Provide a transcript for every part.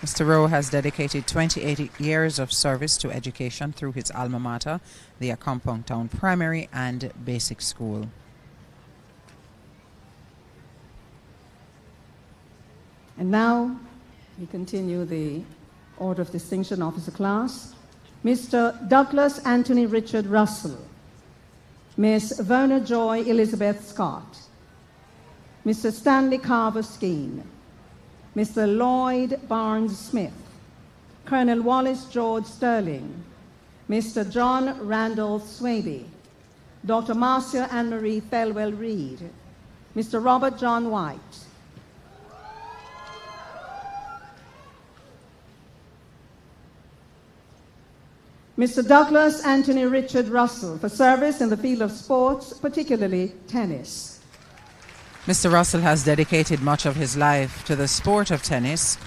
Mr. Rowe has dedicated 28 years of service to education through his alma mater, the Accompong Town Primary and Basic School. And now we continue the Order of Distinction Officer class. Mr. Douglas Anthony Richard Russell, Miss Verna Joy Elizabeth Scott, Mr. Stanley Carver Skeen, Mr. Lloyd Barnes Smith, Colonel Wallace George Sterling, Mr. John Randolph Swaby, Dr. Marcia Anne-Marie Thelwell Reed, Mr. Robert John White, Mr. Douglas Anthony Richard Russell for service in the field of sports, particularly tennis. Mr. Russell has dedicated much of his life to the sport of tennis.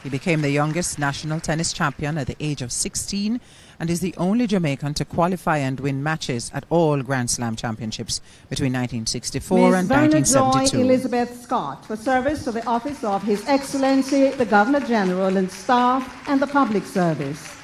He became the youngest national tennis champion at the age of 16 and is the only Jamaican to qualify and win matches at all Grand Slam championships between 1964 and 1972. Ms. Verna Joy Elizabeth Scott for service to the office of His Excellency the Governor General and staff and the public service.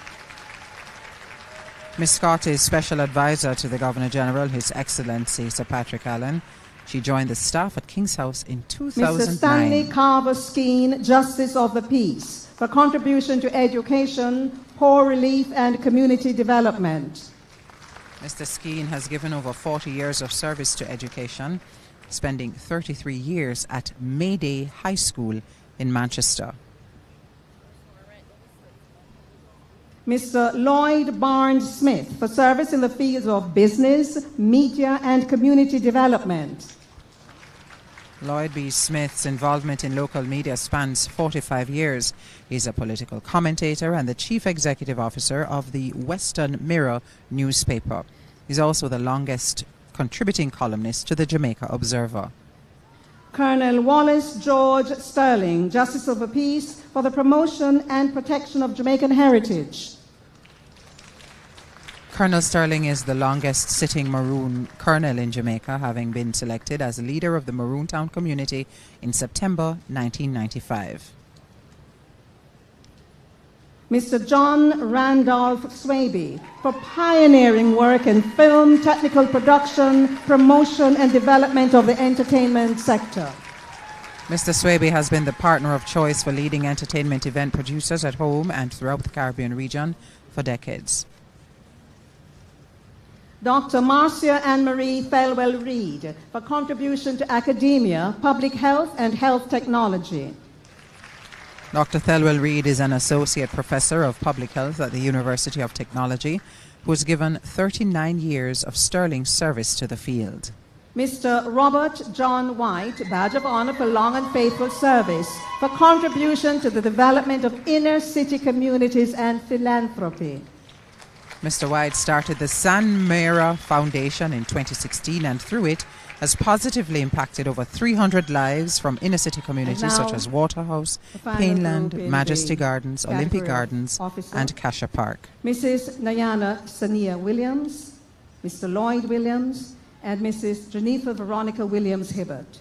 Ms. Scott is Special Advisor to the Governor General, His Excellency Sir Patrick Allen. She joined the staff at King's House in 2009. Mr. Stanley Carver Skeen, Justice of the Peace, for contribution to education, poor relief and community development. Mr. Skeen has given over 40 years of service to education, spending 33 years at Mayday High School in Manchester. Mr. Lloyd Barnes Smith for service in the fields of business, media and community development. Lloyd B. Smith's involvement in local media spans 45 years. He's a political commentator and the Chief Executive Officer of the Western Mirror newspaper. He's also the longest contributing columnist to the Jamaica Observer. Colonel Wallace George Sterling, Justice of the Peace, for the promotion and protection of Jamaican heritage. Colonel Sterling is the longest sitting Maroon colonel in Jamaica, having been selected as leader of the Maroon Town community in September 1995. Mr. John Randolph Swaby for pioneering work in film, technical production, promotion and development of the entertainment sector. Mr. Swaby has been the partner of choice for leading entertainment event producers at home and throughout the Caribbean region for decades. Dr. Marcia Anne-Marie Thelwell Reed for contribution to academia, public health and health technology. Dr. Thelwell Reed is an Associate Professor of Public Health at the University of Technology, who has given 39 years of sterling service to the field. Mr. Robert John White, Badge of Honor for long and faithful service, for contribution to the development of inner city communities and philanthropy. Mr. White started the San Mera Foundation in 2016 and through it has positively impacted over 300 lives from inner city communities such as Waterhouse, Painland, Majesty Gardens, Olympic Gardens and Cassia Park. Mrs. Nayana Sania Williams, Mr. Lloyd Williams and Mrs. Geneva Veronica Williams Hibbert.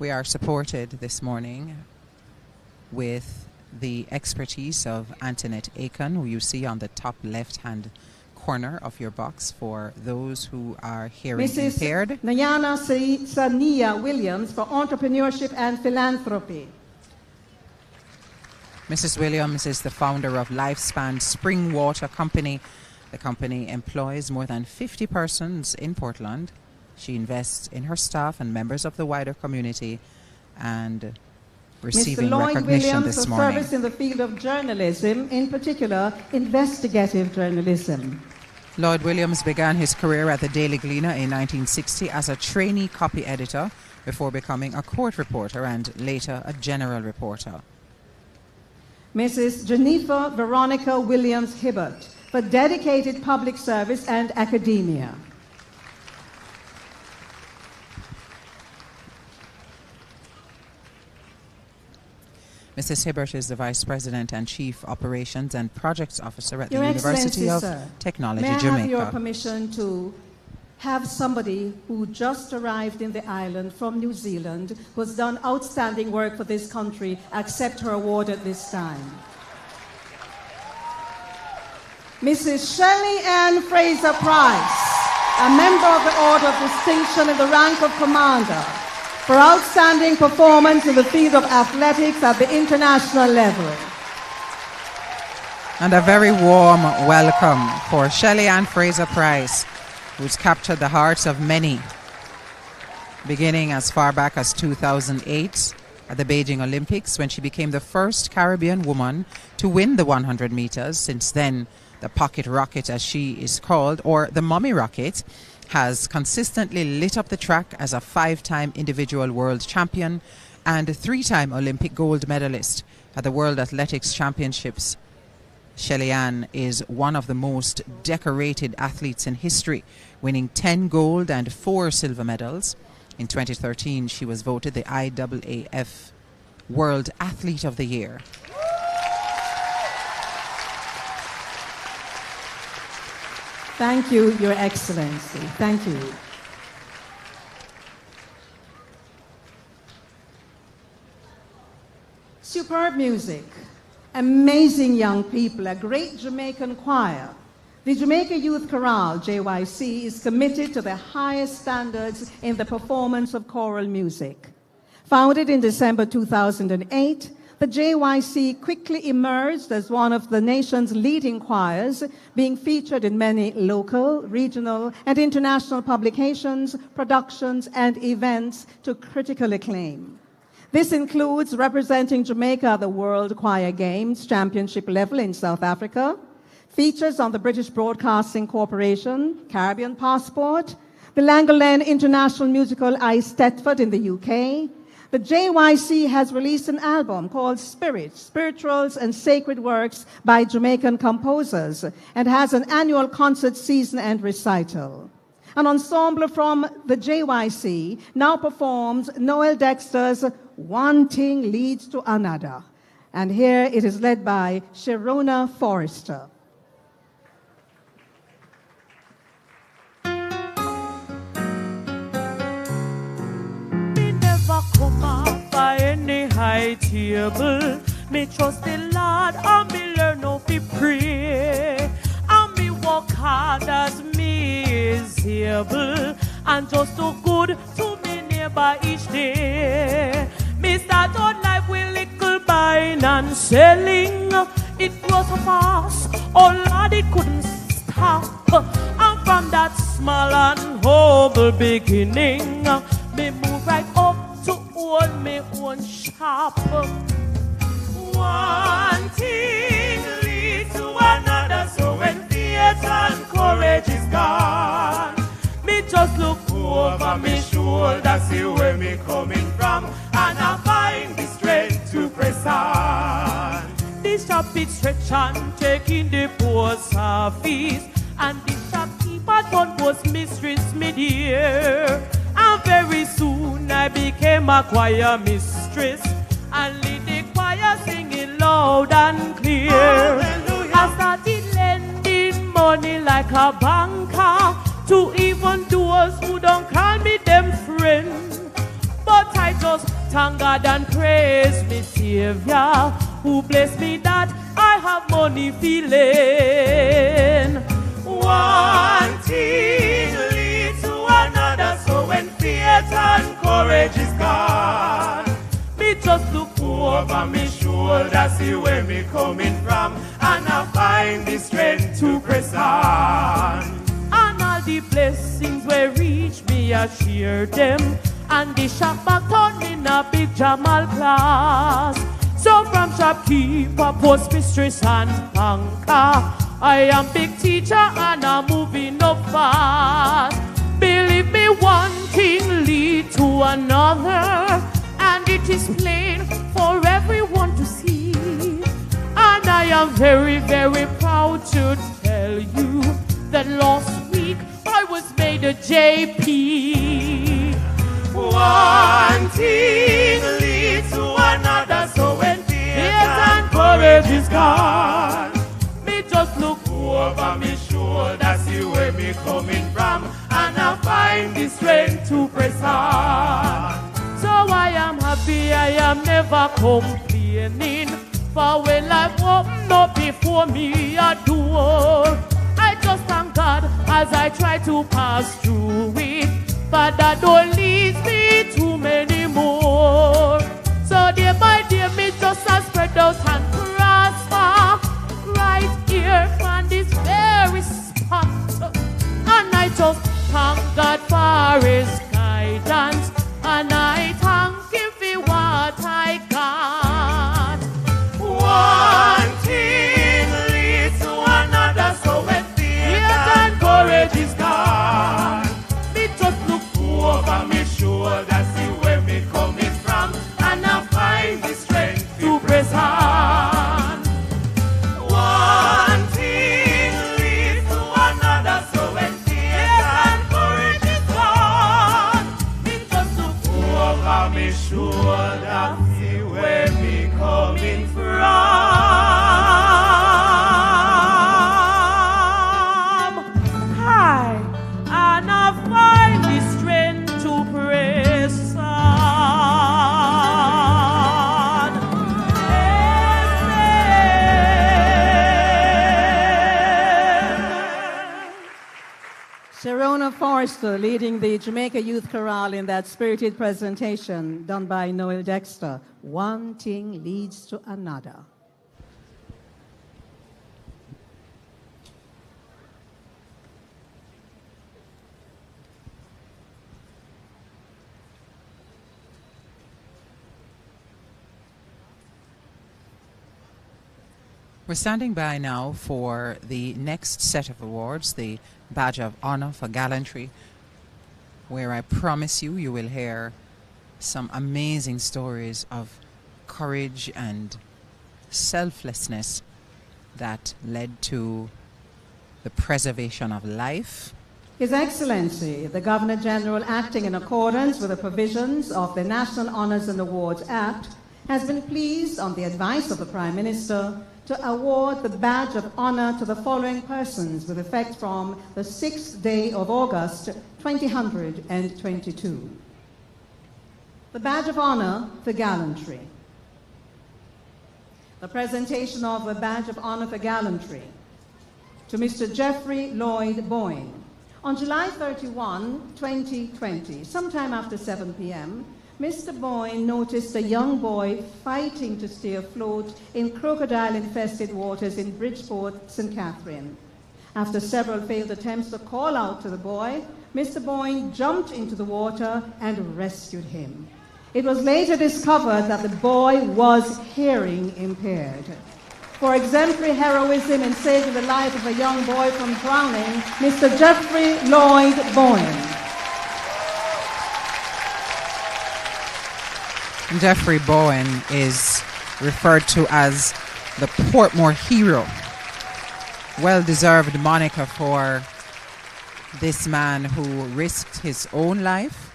We are supported this morning with the expertise of Antoinette Aiken, who you see on the top left-hand corner of your box for those who are hearing impaired. Mrs. Nayana Sania Williams for entrepreneurship and philanthropy. Mrs. Williams is the founder of Lifespan Spring Water Company. The company employs more than 50 persons in Portland. She invests in her staff and members of the wider community and receiving Mr. Lloyd recognition Williams this for morning. service in the field of journalism, in particular investigative journalism. Lloyd Williams began his career at the Daily Gleaner in 1960 as a trainee copy editor before becoming a court reporter and later a general reporter. Mrs. Geneva Veronica Williams Hibbert for dedicated public service and academia. Mrs. Hibbert is the Vice President and Chief Operations and Projects Officer at the Your University Excellency, of sir, Technology, may I Jamaica. have your permission to have somebody who just arrived in the island from New Zealand, who has done outstanding work for this country, accept her award at this time. Mrs. Shelley Ann Fraser Price, a member of the Order of Distinction in the rank of Commander, for outstanding performance in the field of athletics at the international level. And a very warm welcome for Shelley Ann Fraser Price, who's captured the hearts of many, beginning as far back as 2008 at the Beijing Olympics, when she became the first Caribbean woman to win the 100 meters. Since then, the pocket rocket, as she is called, or the mummy rocket, has consistently lit up the track as a 5-time individual world champion and a 3-time Olympic gold medalist at the World Athletics Championships. Shelley Ann is one of the most decorated athletes in history, winning 10 gold and 4 silver medals. In 2013, she was voted the IAAF World Athlete of the Year. Thank you, Your Excellency. Thank you. Superb music, amazing young people, a great Jamaican choir. The Jamaica Youth Chorale, JYC, is committed to the highest standards in the performance of choral music. Founded in December 2008, the JYC quickly emerged as one of the nation's leading choirs, being featured in many local, regional, and international publications, productions, and events to critical acclaim. This includes representing Jamaica at the World Choir Games Championship level in South Africa, features on the British Broadcasting Corporation, Caribbean Passport, the Langolene International Musical Eisteddfod in the UK. The JYC has released an album called Spirit, Spirituals and Sacred Works by Jamaican composers, and has an annual concert season and recital. An ensemble from the JYC now performs Noel Dexter's One Thing Leads to Another. And here it is led by Sharona Forrester. Come up by any high table. Me trust the Lord and me learn how to pray. And me work hard as me is able. And just do good to me neighbor each day. Me start out life with little buying and selling. It was so fast, oh Lord, it couldn't stop. And from that small and humble beginning, me move right up to own me own shop. One thing leads to another, so when faith and courage is gone, me just look over me shoulder, see where me coming from, and I find the strength to press on. This shop it stretch and taking the post office, and the shopkeeper don't post mistress me dear. And very soon I became a choir mistress and lead the choir singing loud and clear. Hallelujah. I started lending money like a banker to even those who don't call me them friends. But I just thank God and praise me Savior, who bless me that I have money feeling. One thing leads to another, so when faith and courage is gone, me just look over me shoulder, see where me coming from, and I find the strength to press on. And all the blessings will reach me, I share them, and the shop back turn in a big Jamal class. So from shopkeeper, post mistress and banker, I am big teacher and I'm moving up fast. Believe me, one thing lead to another, and it is plain for everyone to see. And I am very, very proud to tell you that last week I was made a JP. One thing leads to another, so when fear and courage is gone, me just look over me shoulder, see where me coming from, and I I find the strength to press on. So I am happy, I am never complaining. For when life opened up before me a door, I just thank God as I try to pass through it. But that door leads me to many more. So day by day me just a spread out and prosper right here on this very spot. And I just thank God for His guidance, and I thank Him for what I got. One thing leads to another, so when fear and courage is gone, me just look over me shoulder, see where me coming from, and I find the strength to press on. One thing leads to another, so when fear and courage is gone, me just look over me shoulder, see where me coming from. Hi, and I find the strength to press on. Sharona Forrester leading the Jamaica Youth Chorale in that spirited presentation done by Noel Dexter. One thing leads to another. We're standing by now for the next set of awards, the Badge of Honor for Gallantry, where I promise you, you will hear some amazing stories of courage and selflessness that led to the preservation of life. His Excellency, the Governor General, acting in accordance with the provisions of the National Honours and Awards Act, has been pleased, on the advice of the Prime Minister, to award the Badge of Honor to the following persons with effect from the 6th day of August 2022. The Badge of Honor for Gallantry. The presentation of the Badge of Honor for Gallantry to Mr. Jeffrey Lloyd Boyne. On July 31, 2020, sometime after 7 p.m., Mr. Boyne noticed a young boy fighting to stay afloat in crocodile-infested waters in Bridgeport, St. Catherine. After several failed attempts to call out to the boy, Mr. Boyne jumped into the water and rescued him. It was later discovered that the boy was hearing impaired. For exemplary heroism in saving the life of a young boy from drowning, Mr. Jeffrey Lloyd Boyne. Jeffrey Bowen is referred to as the Portmore hero. Well-deserved moniker for this man who risked his own life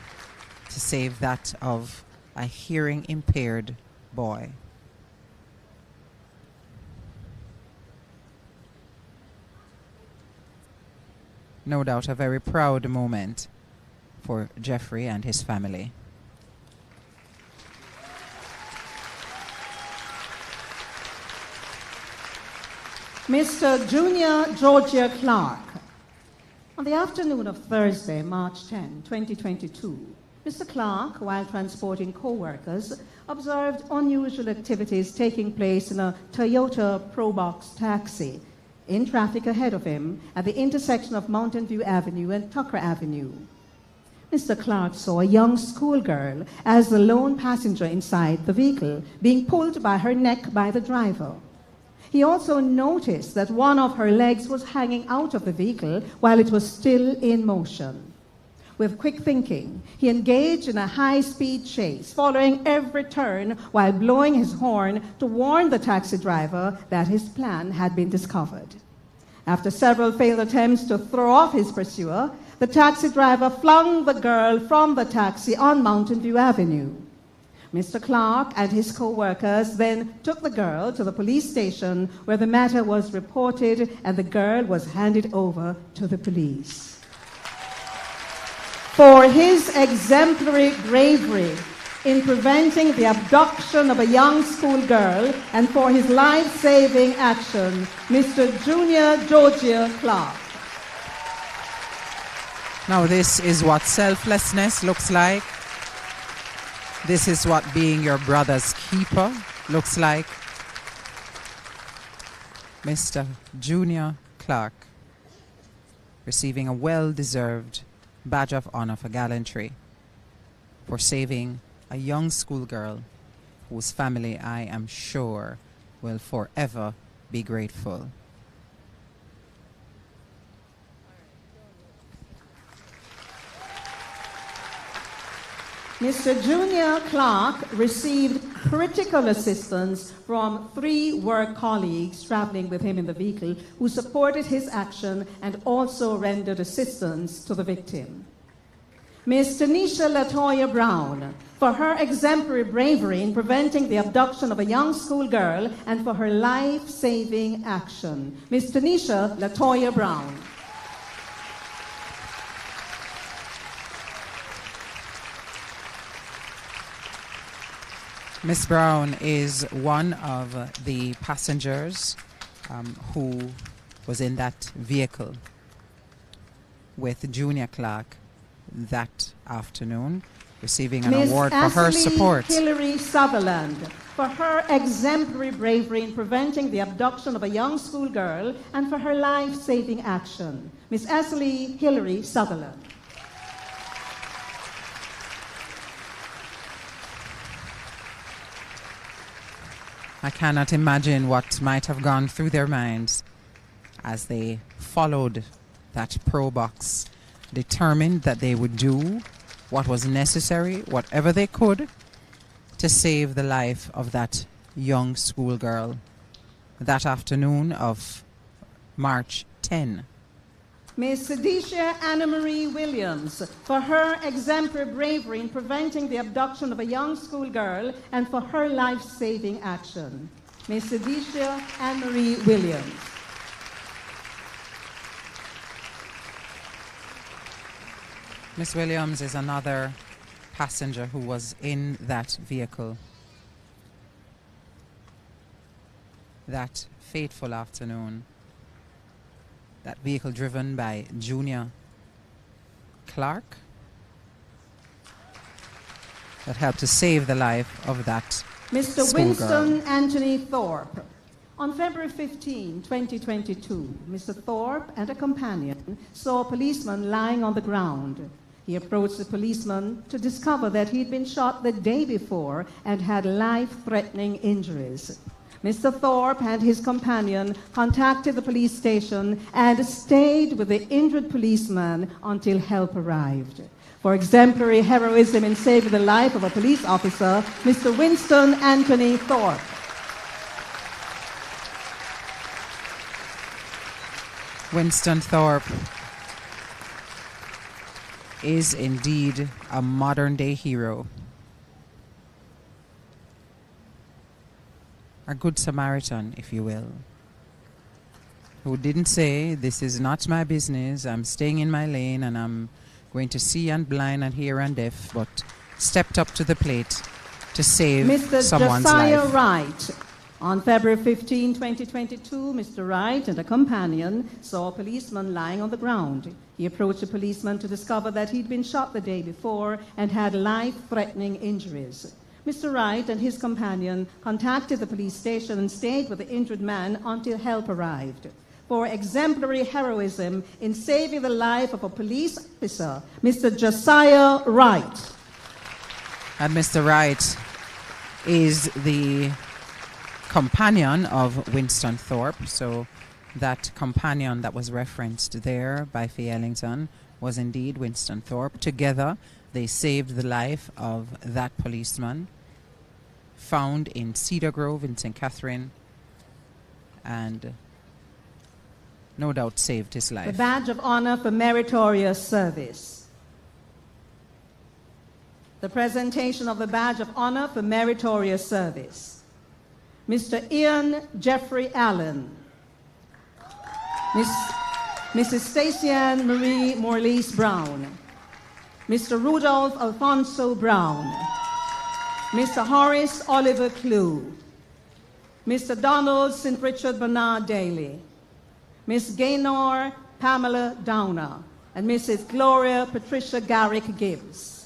to save that of a hearing-impaired boy. No doubt a very proud moment for Jeffrey and his family. Mr. Junior Georgia Clark. On the afternoon of Thursday, March 10, 2022, Mr. Clark, while transporting co-workers, observed unusual activities taking place in a Toyota Probox taxi in traffic ahead of him at the intersection of Mountain View Avenue and Tucker Avenue. Mr. Clark saw a young schoolgirl as the lone passenger inside the vehicle, being pulled by her neck by the driver. He also noticed that one of her legs was hanging out of the vehicle while it was still in motion. With quick thinking, he engaged in a high-speed chase, following every turn while blowing his horn to warn the taxi driver that his plan had been discovered. After several failed attempts to throw off his pursuer, the taxi driver flung the girl from the taxi on Mountain View Avenue. Mr. Clark and his co-workers then took the girl to the police station where the matter was reported and the girl was handed over to the police. for his exemplary bravery in preventing the abduction of a young schoolgirl and for his life-saving action, Mr. Junior Georgia Clark. Now this is what selflessness looks like. This is what being your brother's keeper looks like. Mr. Junior Clark receiving a well-deserved badge of honor for gallantry for saving a young schoolgirl whose family, I am sure, will forever be grateful. Mr. Junior Clark received critical assistance from 3 work colleagues traveling with him in the vehicle who supported his action and also rendered assistance to the victim. Ms. Tanisha Latoya Brown, for her exemplary bravery in preventing the abduction of a young schoolgirl and for her life-saving action. Ms. Tanisha Latoya Brown. Miss Brown is one of the passengers who was in that vehicle with Junior Clark that afternoon, receiving an award for her support. Hillary Sutherland, for her exemplary bravery in preventing the abduction of a young schoolgirl and for her life-saving action. Miss Ashley Hillary Sutherland. I cannot imagine what might have gone through their minds as they followed that pro box, determined that they would do what was necessary, whatever they could, to save the life of that young schoolgirl that afternoon of March 10. Ms. Sedisha Anna Marie Williams, for her exemplary bravery in preventing the abduction of a young schoolgirl and for her life-saving action. Ms. Sedisha Anna Marie Williams. Miss Williams is another passenger who was in that vehicle that fateful afternoon. That vehicle driven by Junior Clark that helped to save the life of that Mr. schoolgirl. Winston Anthony Thorpe. On February 15, 2022, Mr. Thorpe and a companion saw a policeman lying on the ground. He approached the policeman to discover that he'd been shot the day before and had life-threatening injuries. Mr. Thorpe and his companion contacted the police station and stayed with the injured policeman until help arrived. For exemplary heroism in saving the life of a police officer, Mr. Winston Anthony Thorpe. Winston Thorpe is indeed a modern-day hero. A good Samaritan, if you will, who didn't say, this is not my business, I'm staying in my lane and I'm going to see and blind and hear and deaf, but stepped up to the plate to save someone's Josiah life. Wright. On February 15, 2022, Mr. Wright and a companion saw a policeman lying on the ground. He approached the policeman to discover that he'd been shot the day before and had life-threatening injuries. Mr. Wright and his companion contacted the police station and stayed with the injured man until help arrived. For exemplary heroism in saving the life of a police officer, Mr. Josiah Wright. And Mr. Wright is the companion of Winston Thorpe, so that companion that was referenced there by Fay Ellington was indeed Winston Thorpe. Together, they saved the life of that policeman found in Cedar Grove in St. Catherine and no doubt saved his life. The Badge of Honor for Meritorious Service. The presentation of the Badge of Honor for Meritorious Service. Mr. Ian Jeffrey Allen. Mrs. Stacey Ann Marie Morlise Brown. Mr. Rudolph Alfonso Brown, Mr. Horace Oliver Clue, Mr. Donald St. Richard Bernard Daly, Miss Gaynor Pamela Downer, and Mrs. Gloria Patricia Garrick Gibbs.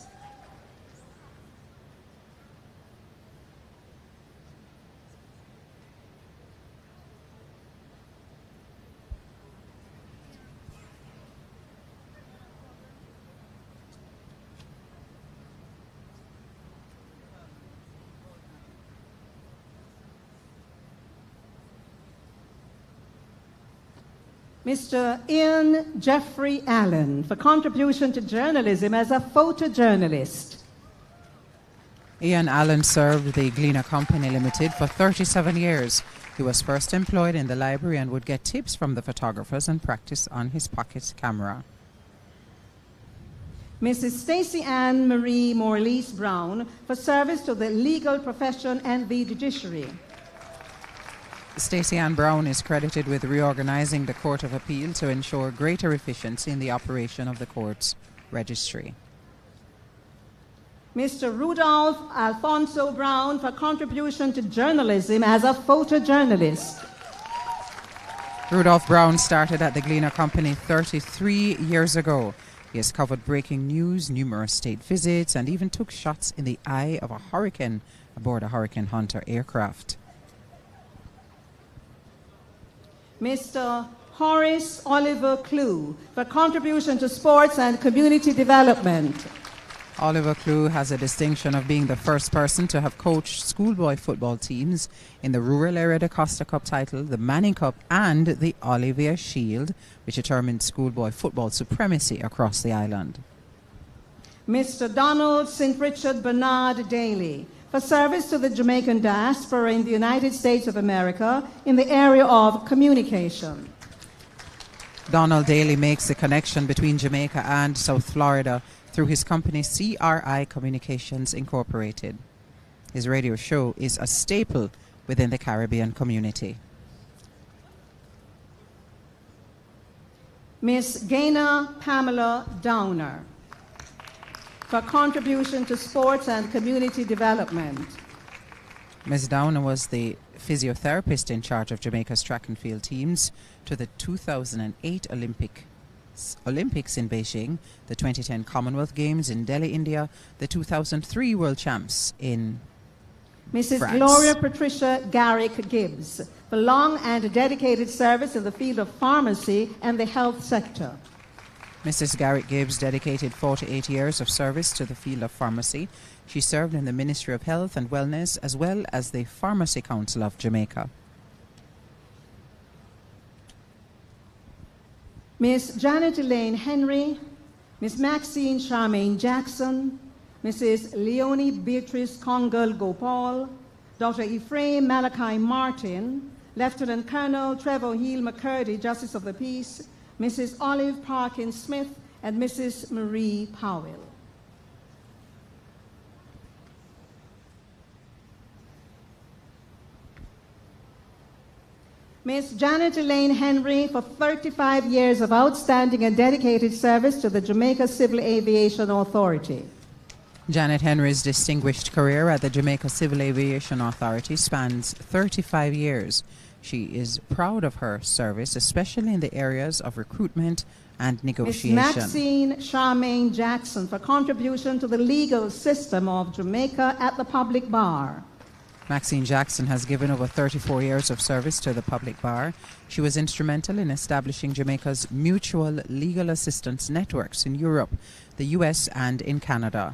Mr. Ian Jeffrey Allen for contribution to journalism as a photojournalist. Ian Allen served the Gleaner Company Limited for 37 years. He was first employed in the library and would get tips from the photographers and practice on his pocket camera. Mrs. Stacey Ann Marie Morlise Brown for service to the legal profession and the judiciary. Stacey Ann Brown is credited with reorganizing the Court of Appeal to ensure greater efficiency in the operation of the court's registry. Mr. Rudolph Alfonso Brown for contribution to journalism as a photojournalist. Rudolph Brown started at the Gleaner Company 33 years ago. He has covered breaking news, numerous state visits, and even took shots in the eye of a hurricane aboard a Hurricane Hunter aircraft. Mr. Horace Oliver Clue for contribution to sports and community development. Oliver Clue has a distinction of being the first person to have coached schoolboy football teams in the Rural Area de Costa Cup title, the Manning Cup, and the Olivier Shield, which determined schoolboy football supremacy across the island. Mr. Donald St. Richard Bernard Daly for service to the Jamaican diaspora in the United States of America in the area of communication. Donald Daly makes the connection between Jamaica and South Florida through his company CRI Communications Incorporated. His radio show is a staple within the Caribbean community. Miss Gaynor Pamela Downer for contribution to sports and community development. Ms. Downer was the physiotherapist in charge of Jamaica's track and field teams to the 2008 Olympics in Beijing, the 2010 Commonwealth Games in Delhi, India, the 2003 World Champs in Mrs. France. Gloria Patricia Garrick Gibbs for long and dedicated service in the field of pharmacy and the health sector. Mrs. Garrick Gibbs dedicated 48 years of service to the field of pharmacy. She served in the Ministry of Health and Wellness as well as the Pharmacy Council of Jamaica. Miss Janet Elaine Henry, Miss Maxine Charmaine Jackson, Mrs. Leonie Beatrice Congal Gopal, Dr. Ephraim Malachi Martin, Lieutenant Colonel Trevor Heel McCurdy, Justice of the Peace, Mrs. Olive Parkin Smith, and Mrs. Marie Powell. Miss Janet Elaine Henry for 35 years of outstanding and dedicated service to the Jamaica Civil Aviation Authority. Janet Henry's distinguished career at the Jamaica Civil Aviation Authority spans 35 years. She is proud of her service, especially in the areas of recruitment and negotiation. Ms. Maxine Charmaine Jackson for contribution to the legal system of Jamaica at the public bar. Maxine Jackson has given over 34 years of service to the public bar. She was instrumental in establishing Jamaica's mutual legal assistance networks in Europe, the US, and in Canada.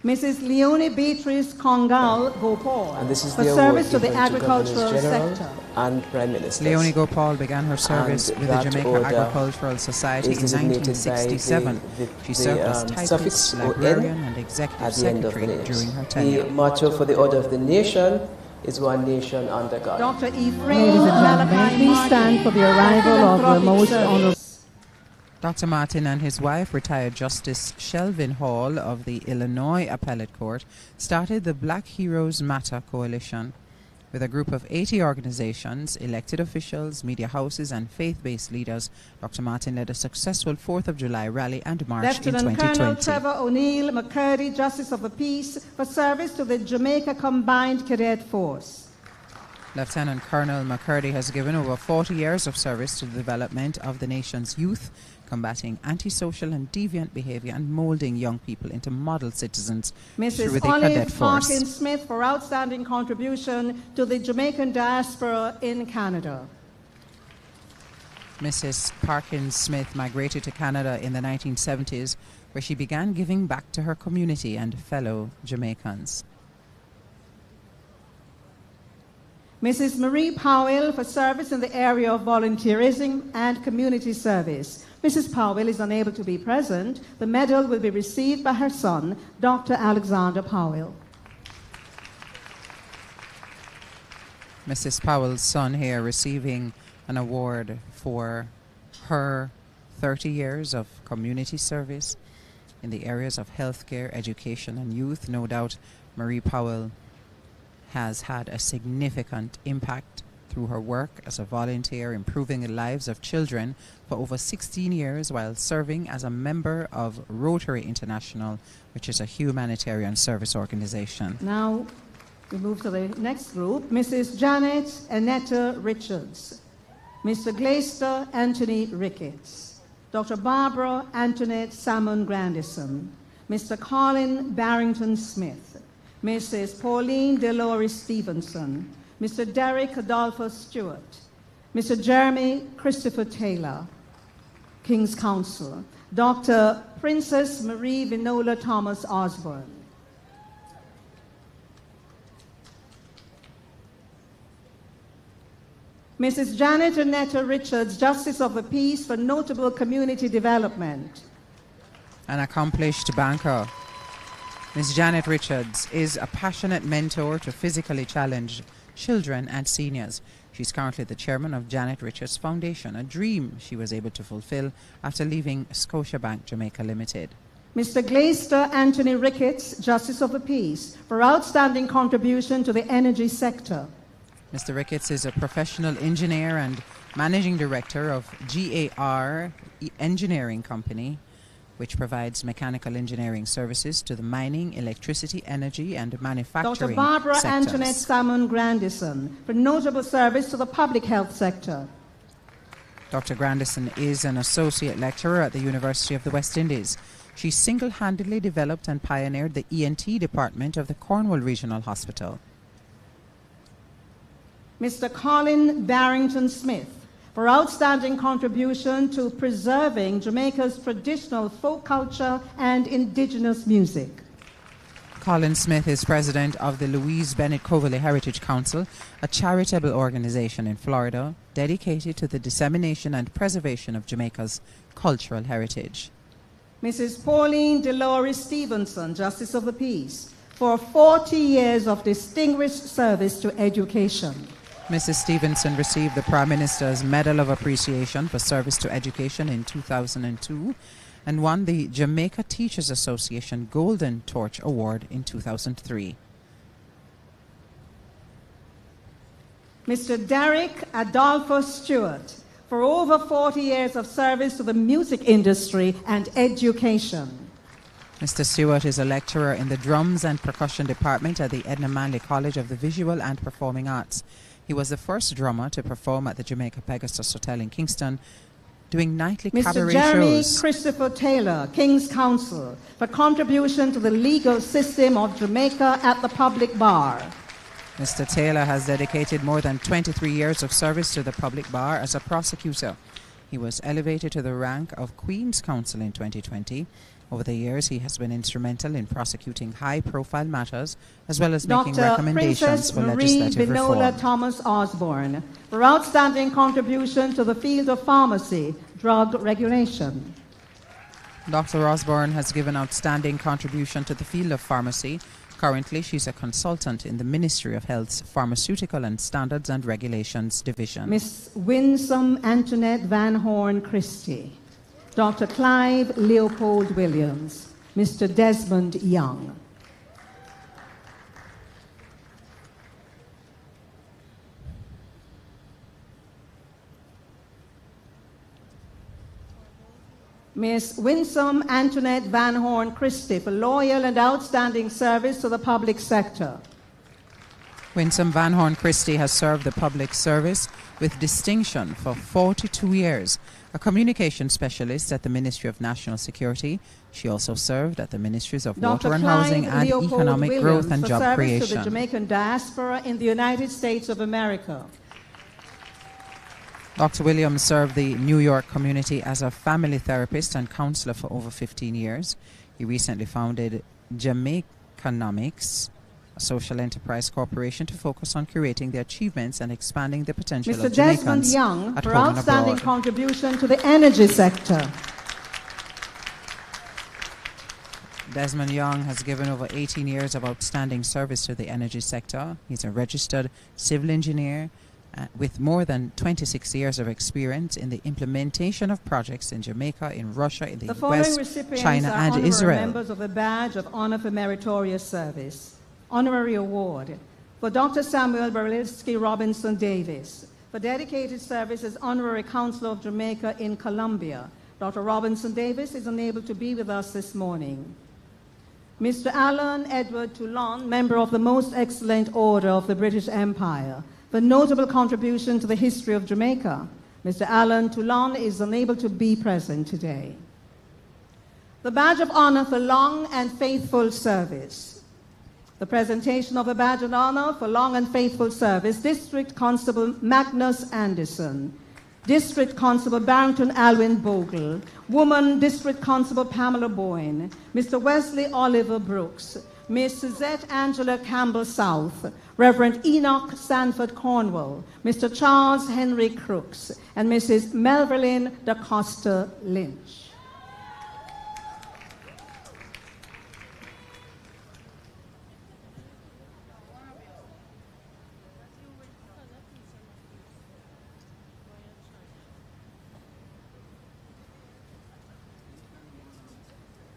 Mrs. Leonie Beatrice Congal Gopal and this is for the service to the given agricultural General sector. And Prime Minister. Leonie Gopal began her service And with the that Jamaica order Agricultural Society in is designated 1967. by She served as suffix typist, ON librarian, and executive at the end of the secretary names. during her tenure. The motto for the Order of the Nation is One Nation Under God. Dr. Ephraim Malachi, please stand for the arrival of the most honorable. Dr. Martin and his wife, retired Justice Shelvin Hall of the Illinois Appellate Court, started the Black Heroes Matter Coalition. With a group of 80 organizations, elected officials, media houses, and faith-based leaders, Dr. Martin led a successful 4th of July rally and march Lieutenant in 2020. Colonel Trevor O'Neill McCurdy, Justice of the Peace, for service to the Jamaica Combined Cadet Force. Lieutenant Colonel McCurdy has given over 40 years of service to the development of the nation's youth, combating antisocial and deviant behavior and molding young people into model citizens through Mrs. the Cadet Olive Force. Parkins Smith for outstanding contribution to the Jamaican diaspora in Canada. Mrs. Parkins Smith migrated to Canada in the 1970s, where she began giving back to her community and fellow Jamaicans. Mrs. Marie Powell for service in the area of volunteerism and community service. Mrs. Powell is unable to be present. The medal will be received by her son, Dr. Alexander Powell. Mrs. Powell's son here receiving an award for her 30 years of community service in the areas of healthcare, education, and youth. No doubt Marie Powell has had a significant impact through her work as a volunteer, improving the lives of children for over 16 years while serving as a member of Rotary International, which is a humanitarian service organization. Now we move to the next group. Mrs. Janet Annetta Richards, Mr. Glaister Anthony Ricketts, Dr. Barbara Antoinette Salmon Grandison, Mr. Colin Barrington Smith, Mrs. Pauline Delores Stevenson, Mr. Derek Adolphus Stewart, Mr. Jeremy Christopher Taylor, King's Counsel, Dr. Princess Marie Vinola Thomas Osborne. Mrs. Janet Annetta Richards, Justice of the Peace for notable community development. An accomplished banker, Ms. Janet Richards is a passionate mentor to physically challenged children and seniors. She's currently the chairman of Janet Richards Foundation, a dream she was able to fulfill after leaving Scotiabank Jamaica Limited. Mr. Glaister Anthony Ricketts, Justice of the Peace, for outstanding contribution to the energy sector. Mr. Ricketts is a professional engineer and managing director of GAR Engineering Company, which provides mechanical engineering services to the mining, electricity, energy, and manufacturing Dr. Barbara sectors. Antoinette Salmon Grandison, for notable service to the public health sector. Dr. Grandison is an associate lecturer at the University of the West Indies. She single-handedly developed and pioneered the ENT department of the Cornwall Regional Hospital. Mr. Colin Barrington Smith, for outstanding contribution to preserving Jamaica's traditional folk culture and indigenous music. Colin Smith is president of the Louise Bennett Coverley Heritage Council, a charitable organization in Florida dedicated to the dissemination and preservation of Jamaica's cultural heritage. Mrs. Pauline Delores Stevenson, Justice of the Peace, for 40 years of distinguished service to education. Mrs. Stevenson received the Prime Minister's Medal of Appreciation for Service to Education in 2002 and won the Jamaica Teachers Association Golden Torch Award in 2003. Mr. Derek Adolphus Stewart, for over 40 years of service to the music industry and education. Mr. Stewart is a lecturer in the Drums and Percussion Department at the Edna Manley College of the Visual and Performing Arts. He was the first drummer to perform at the Jamaica Pegasus Hotel in Kingston, doing nightly cabaret Mr. Jeremy shows. Christopher Taylor, King's Counsel, for contribution to the legal system of Jamaica at the public bar. Mr. Taylor has dedicated more than 23 years of service to the public bar as a prosecutor. He was elevated to the rank of Queen's Counsel in 2020. Over the years, he has been instrumental in prosecuting high-profile matters, as well as making recommendations Princess for Marie legislative Vinola reform. Thomas Osborne, for outstanding contribution to the field of pharmacy, drug regulation. Dr. Osborne has given outstanding contribution to the field of pharmacy. Currently, she's a consultant in the Ministry of Health's Pharmaceutical and Standards and Regulations Division. Miss Winsome Antoinette Van Horn Christie, Dr. Clive Leopold Williams, Mr. Desmond Young. Miss Winsome Antoinette Van Horn Christie for loyal and outstanding service to the public sector. Winsome Van Horn Christie has served the public service with distinction for 42 years. A communication specialist at the Ministry of National Security, she also served at the Ministries of Dr. Water and Clyde Housing and Leopold Economic Williams Growth and for Job service Creation. to the Jamaican diaspora in the United States of America. Dr. Williams served the New York community as a family therapist and counselor for over 15 years. He recently founded Jamaicanomics, a social enterprise corporation to focus on curating the achievements and expanding the potential Mr. of Desmond Jamaicans Young at for home and outstanding abroad. contribution to the energy sector. Desmond Young has given over 18 years of outstanding service to the energy sector. He's a registered civil engineer with more than 26 years of experience in the implementation of projects in Jamaica, in Russia, in the following US, recipients China, are and honorary Israel. members of the Badge of Honor for Meritorious Service. Honorary Award for Dr. Samuel Berlinski Robinson Davis for dedicated service as Honorary Consul of Jamaica in Colombia. Dr. Robinson Davis is unable to be with us this morning. Mr. Alan Edward Toulon, member of the Most Excellent Order of the British Empire, for notable contribution to the history of Jamaica. Mr. Alan Toulon is unable to be present today. The Badge of Honor for Long and Faithful Service. The presentation of the Badge of Honor for Long and Faithful Service, District Constable Magnus Anderson, District Constable Barrington Alwyn Bogle, Woman District Constable Pamela Boyne, Mr. Wesley Oliver Brooks, Miss Suzette Angela Campbell South, Reverend Enoch Sanford Cornwall, Mr. Charles Henry Crooks, and Mrs. Melverlyn da Costa Lynch.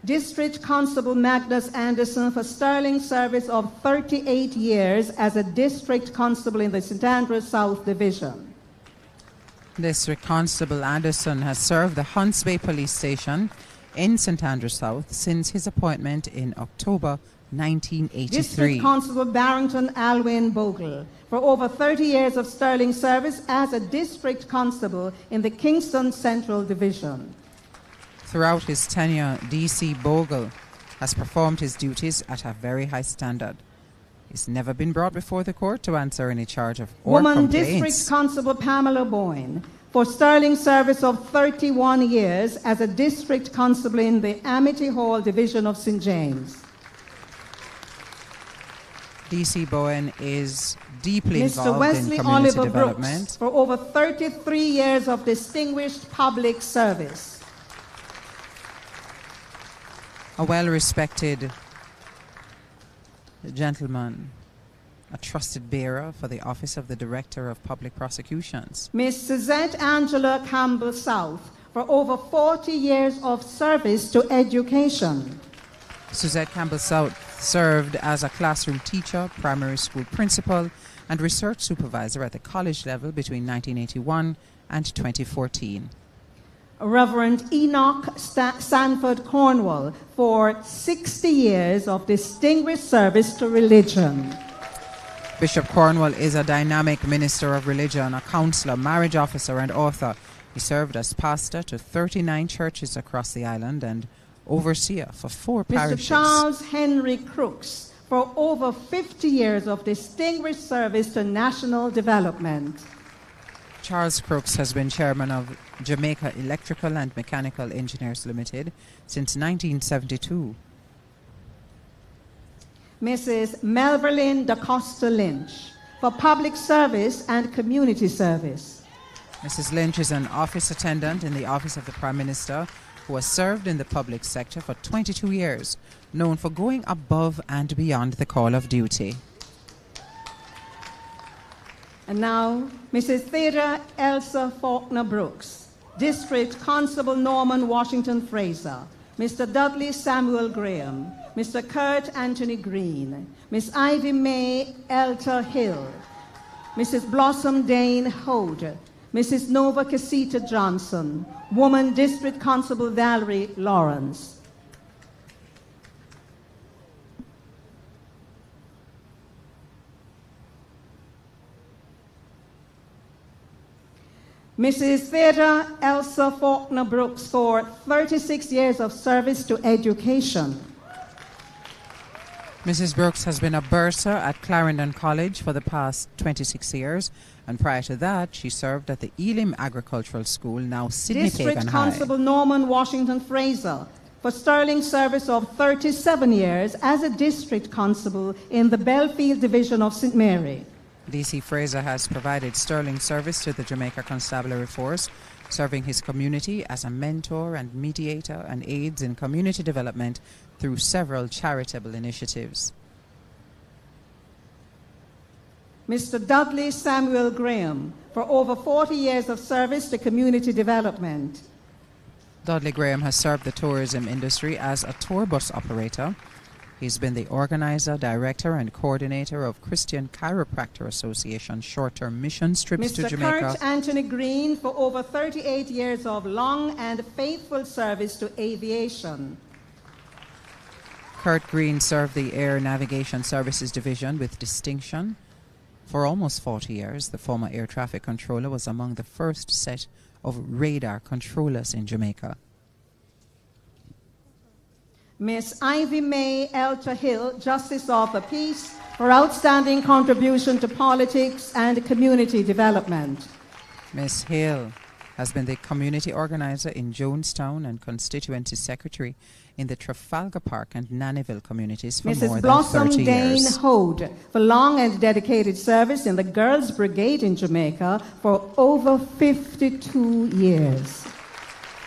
District Constable Magnus Anderson for sterling service of 38 years as a District Constable in the St. Andrews South Division. District Constable Anderson has served the Hunts Bay Police Station in St. Andrews South since his appointment in October 1983. District Constable Barrington Alwyn Bogle for over 30 years of sterling service as a District Constable in the Kingston Central Division. Throughout his tenure, D.C. Bogle has performed his duties at a very high standard. He's never been brought before the court to answer any charge of or Woman complaints. District Constable Pamela Boyne for sterling service of 31 years as a District Constable in the Amity Hall Division of St. James. D.C. Bowen is deeply Mr. involved Wesley in community Oliver development. Brooks for over 33 years of distinguished public service. A well-respected gentleman, a trusted bearer for the office of the Director of Public Prosecutions. Miss Suzette Angela Campbell South for over 40 years of service to education. Suzette Campbell South served as a classroom teacher, primary school principal, and research supervisor at the college level between 1981 and 2014. Reverend Enoch Sanford Cornwall for 60 years of distinguished service to religion. Bishop Cornwall is a dynamic minister of religion, a counselor, marriage officer, and author. He served as pastor to 39 churches across the island and overseer for 4 parishes. Mr. Charles Henry Crooks for over 50 years of distinguished service to national development. Charles Crooks has been chairman of Jamaica Electrical and Mechanical Engineers Limited since 1972. Mrs. Melverlyn da Costa Lynch for public service and community service. Mrs. Lynch is an office attendant in the Office of the Prime Minister who has served in the public sector for 22 years, known for going above and beyond the call of duty. And now, Mrs. Theda Elsa Faulkner Brooks, District Constable Norman Washington Fraser, Mr. Dudley Samuel Graham, Mr. Kurt Anthony Green, Miss Ivy May Elter Hill, Mrs. Blossom Dane Hode, Mrs. Nova Casita Johnson, Woman District Constable Valerie Lawrence. Mrs. Theda Elsa Faulkner Brooks for 36 years of service to education. Mrs. Brooks has been a bursar at Clarendon College for the past 26 years, and prior to that, she served at the Elim Agricultural School, now Sydney District Pagan High. Constable Norman Washington Fraser for sterling service of 37 years as a district constable in the Belfield Division of St. Mary. DC Fraser has provided sterling service to the Jamaica Constabulary Force, serving his community as a mentor and mediator and aids in community development through several charitable initiatives. Mr. Dudley Samuel Graham for over 40 years of service to community development. Dudley Graham has served the tourism industry as a tour bus operator. He's been the organizer, director, and coordinator of Christian Chiropractor Association short-term mission trips to Jamaica. Mr. Kurt Anthony Green for over 38 years of long and faithful service to aviation. Kurt Green served the Air Navigation Services Division with distinction. For almost 40 years, the former air traffic controller was among the first set of radar controllers in Jamaica. Miss Ivy Mae Elta Hill, Justice of the Peace, for outstanding contribution to politics and community development. Miss Hill has been the community organizer in Jonestown and constituency secretary in the Trafalgar Park and Nannyville communities for more Mrs. than Blossom 30 Dane years. Hode for long and dedicated service in the Girls Brigade in Jamaica for over 52 years.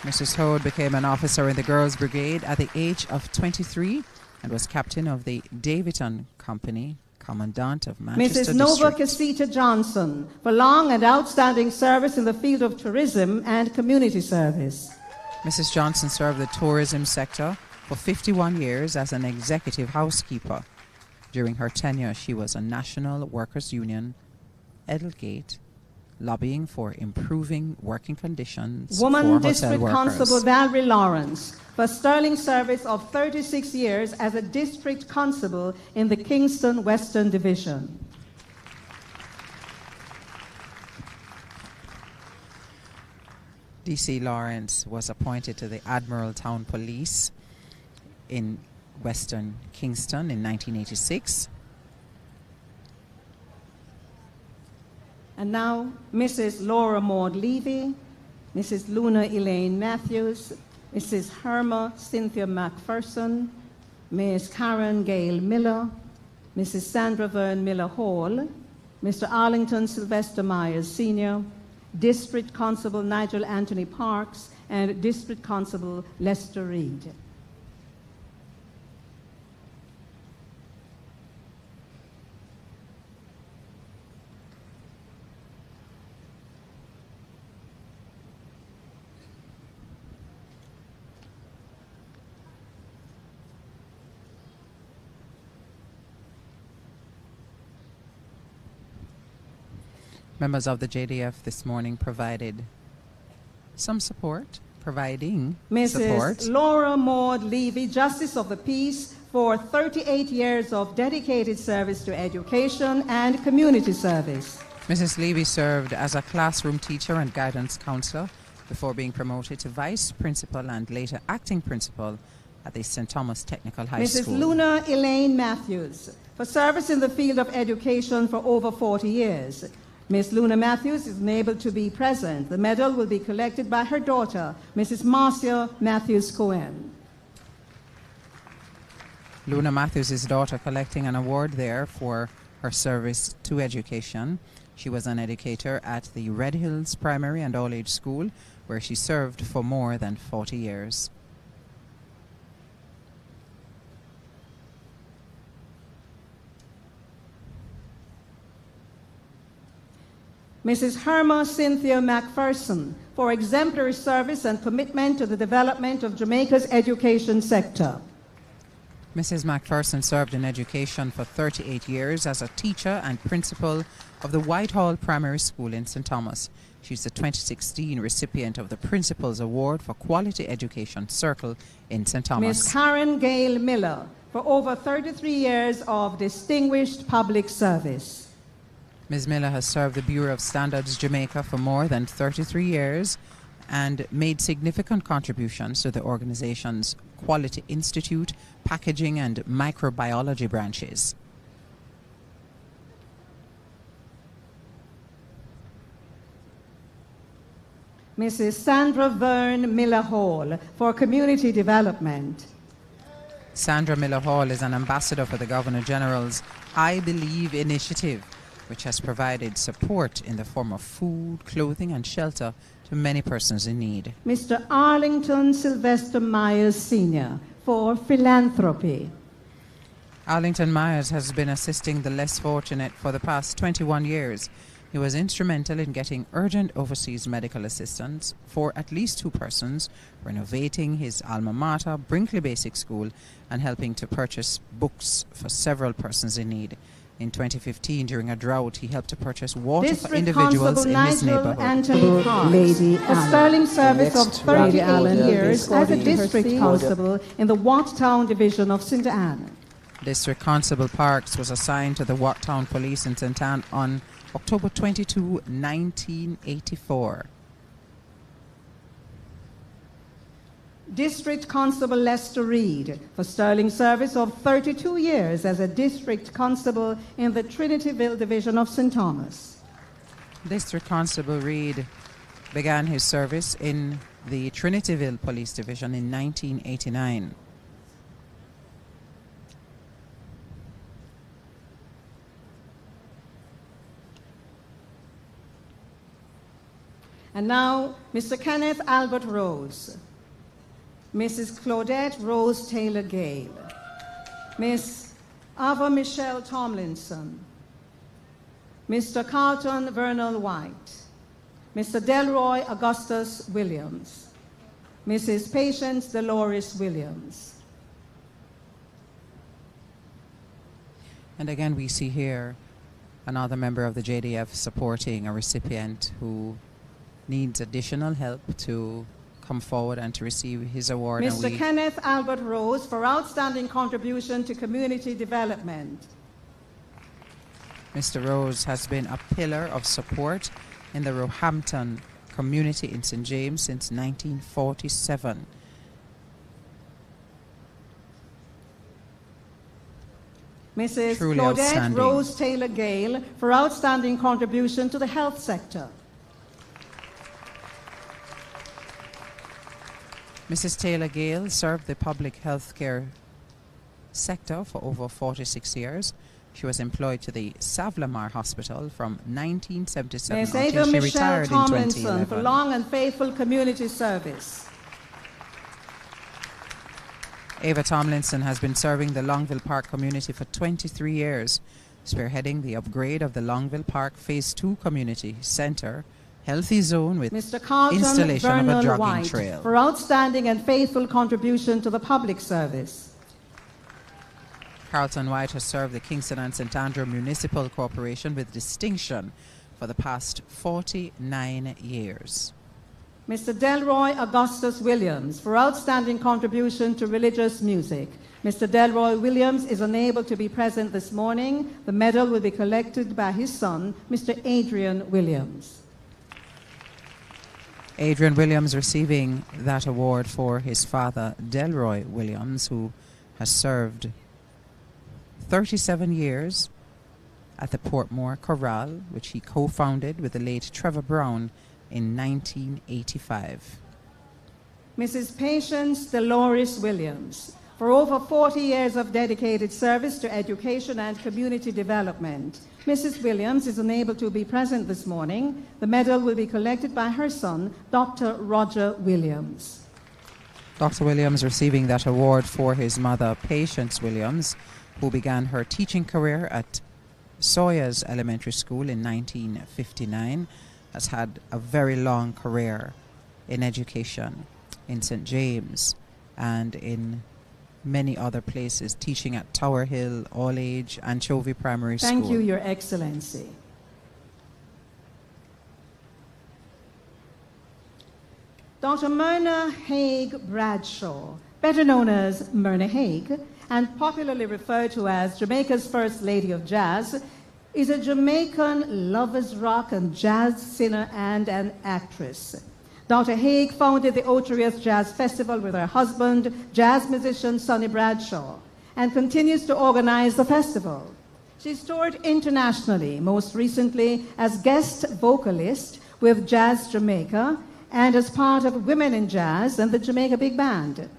Mrs. Hode became an officer in the Girls Brigade at the age of 23 and was captain of the Daviton Company, commandant of Manchester Mrs. Nova District. Casita Johnson for long and outstanding service in the field of tourism and community service. Mrs. Johnson served the tourism sector for 51 years as an executive housekeeper. During her tenure, she was a National Workers' Union, Edelgate, lobbying for improving working conditions Woman for District hotel workers. Constable Valerie Lawrence for sterling service of 36 years as a district constable in the Kingston Western Division. D.C. Lawrence was appointed to the Admiral Town Police in Western Kingston in 1986. And now, Mrs. Laura Maud Levy, Mrs. Luna Elaine Matthews, Mrs. Herma Cynthia McPherson, Ms. Karen Gail Miller, Mrs. Sandra Vern Miller Hall, Mr. Arlington Sylvester Myers Sr., District Constable Nigel Anthony Parks, and District Constable Lester Reed. Members of the JDF this morning providing support. Mrs. Laura Maud Levy, Justice of the Peace, for 38 years of dedicated service to education and community service. Mrs. Levy served as a classroom teacher and guidance counselor before being promoted to vice principal and later acting principal at the St. Thomas Technical High School. Mrs. Luna Elaine Matthews, for service in the field of education for over 40 years. Ms. Luna Matthews is unable to be present. The medal will be collected by her daughter, Mrs. Marcia Matthews Cohen. Luna Matthews' daughter collecting an award there for her service to education. She was an educator at the Red Hills Primary and All-Age School, where she served for more than 40 years. Mrs. Herma Cynthia McPherson, for exemplary service and commitment to the development of Jamaica's education sector. Mrs. McPherson served in education for 38 years as a teacher and principal of the Whitehall Primary School in St. Thomas. She's the 2016 recipient of the Principal's Award for Quality Education Circle in St. Thomas. Ms. Karen Gail Miller, for over 33 years of distinguished public service. Ms. Miller has served the Bureau of Standards Jamaica for more than 33 years and made significant contributions to the organization's Quality Institute, Packaging and Microbiology branches. Mrs. Sandra Verne Miller Hall, for community development. Sandra Miller Hall is an ambassador for the Governor General's I Believe initiative, which has provided support in the form of food, clothing and shelter to many persons in need. Mr. Arlington Sylvester Myers Sr., for philanthropy. Arlington Myers has been assisting the less fortunate for the past 21 years. He was instrumental in getting urgent overseas medical assistance for at least 2 persons, renovating his alma mater, Brinkley Basic School, and helping to purchase books for several persons in need. In 2015, during a drought, he helped to purchase water for individuals in his neighborhood. Anthony Parks, Lady a sterling service of Next, 38 Allen, years as a Lady district Hersey. constable in the Watttown division of St. Anne. District Constable Parks was assigned to the Watttown Police in St. Anne on October 22, 1984. District Constable Lester Reed, for sterling service of 32 years as a district constable in the Trinityville division of St. Thomas. District Constable Reed began his service in the Trinityville Police Division in 1989. And now, Mr. Kenneth Albert Rose, Mrs. Claudette Rose Taylor Gale, Miss Ava Michelle Tomlinson, Mr. Carlton Vernal White, Mr. Delroy Augustus Williams, Mrs. Patience Dolores Williams. And again, we see here another member of the JDF supporting a recipient who needs additional help to come forward and to receive his award. Mr. Kenneth Albert Rose, for outstanding contribution to community development. Mr. Rose has been a pillar of support in the Roehampton community in St. James since 1947. Mrs. Truly Claudette outstanding. Rose Taylor Gale, for outstanding contribution to the health sector. Mrs. Taylor Gale served the public health care sector for over 46 years. She was employed to the Savlamar Hospital from 1977 Ms. until Ava she Michelle retired in Tomlinson, 2011. for long and faithful community service. Ava Tomlinson has been serving the Longville Park community for 23 years, spearheading the upgrade of the Longville Park Phase 2 Community Centre Healthy Zone with Mr. Carlton installation of a Vernal jogging White, trail. for outstanding and faithful contribution to the public service. Carlton White has served the Kingston and St. Andrew Municipal Corporation with distinction for the past 49 years. Mr. Delroy Augustus Williams, for outstanding contribution to religious music. Mr. Delroy Williams is unable to be present this morning. The medal will be collected by his son, Mr. Adrian Williams. Adrian Williams receiving that award for his father, Delroy Williams, who has served 37 years at the Portmore Chorale, which he co-founded with the late Trevor Brown in 1985. Mrs. Patience Dolores Williams, for over 40 years of dedicated service to education and community development. Mrs. Williams is unable to be present this morning. The medal will be collected by her son, Dr. Roger Williams. Dr. Williams receiving that award for his mother, Patience Williams, who began her teaching career at Sawyers Elementary School in 1959, has had a very long career in education in St. James and in many other places, teaching at Tower Hill, All Age, Anchovy Primary School. Thank you, Your Excellency. Dr. Myrna Haig Bradshaw, better known as Myrna Haig, and popularly referred to as Jamaica's First Lady of Jazz, is a Jamaican lovers rock and jazz singer and an actress. Dr. Haig founded the Meritorious Jazz Festival with her husband, jazz musician Sonny Bradshaw, and continues to organize the festival. She's toured internationally, most recently as guest vocalist with Jazz Jamaica and as part of Women in Jazz and the Jamaica Big Band.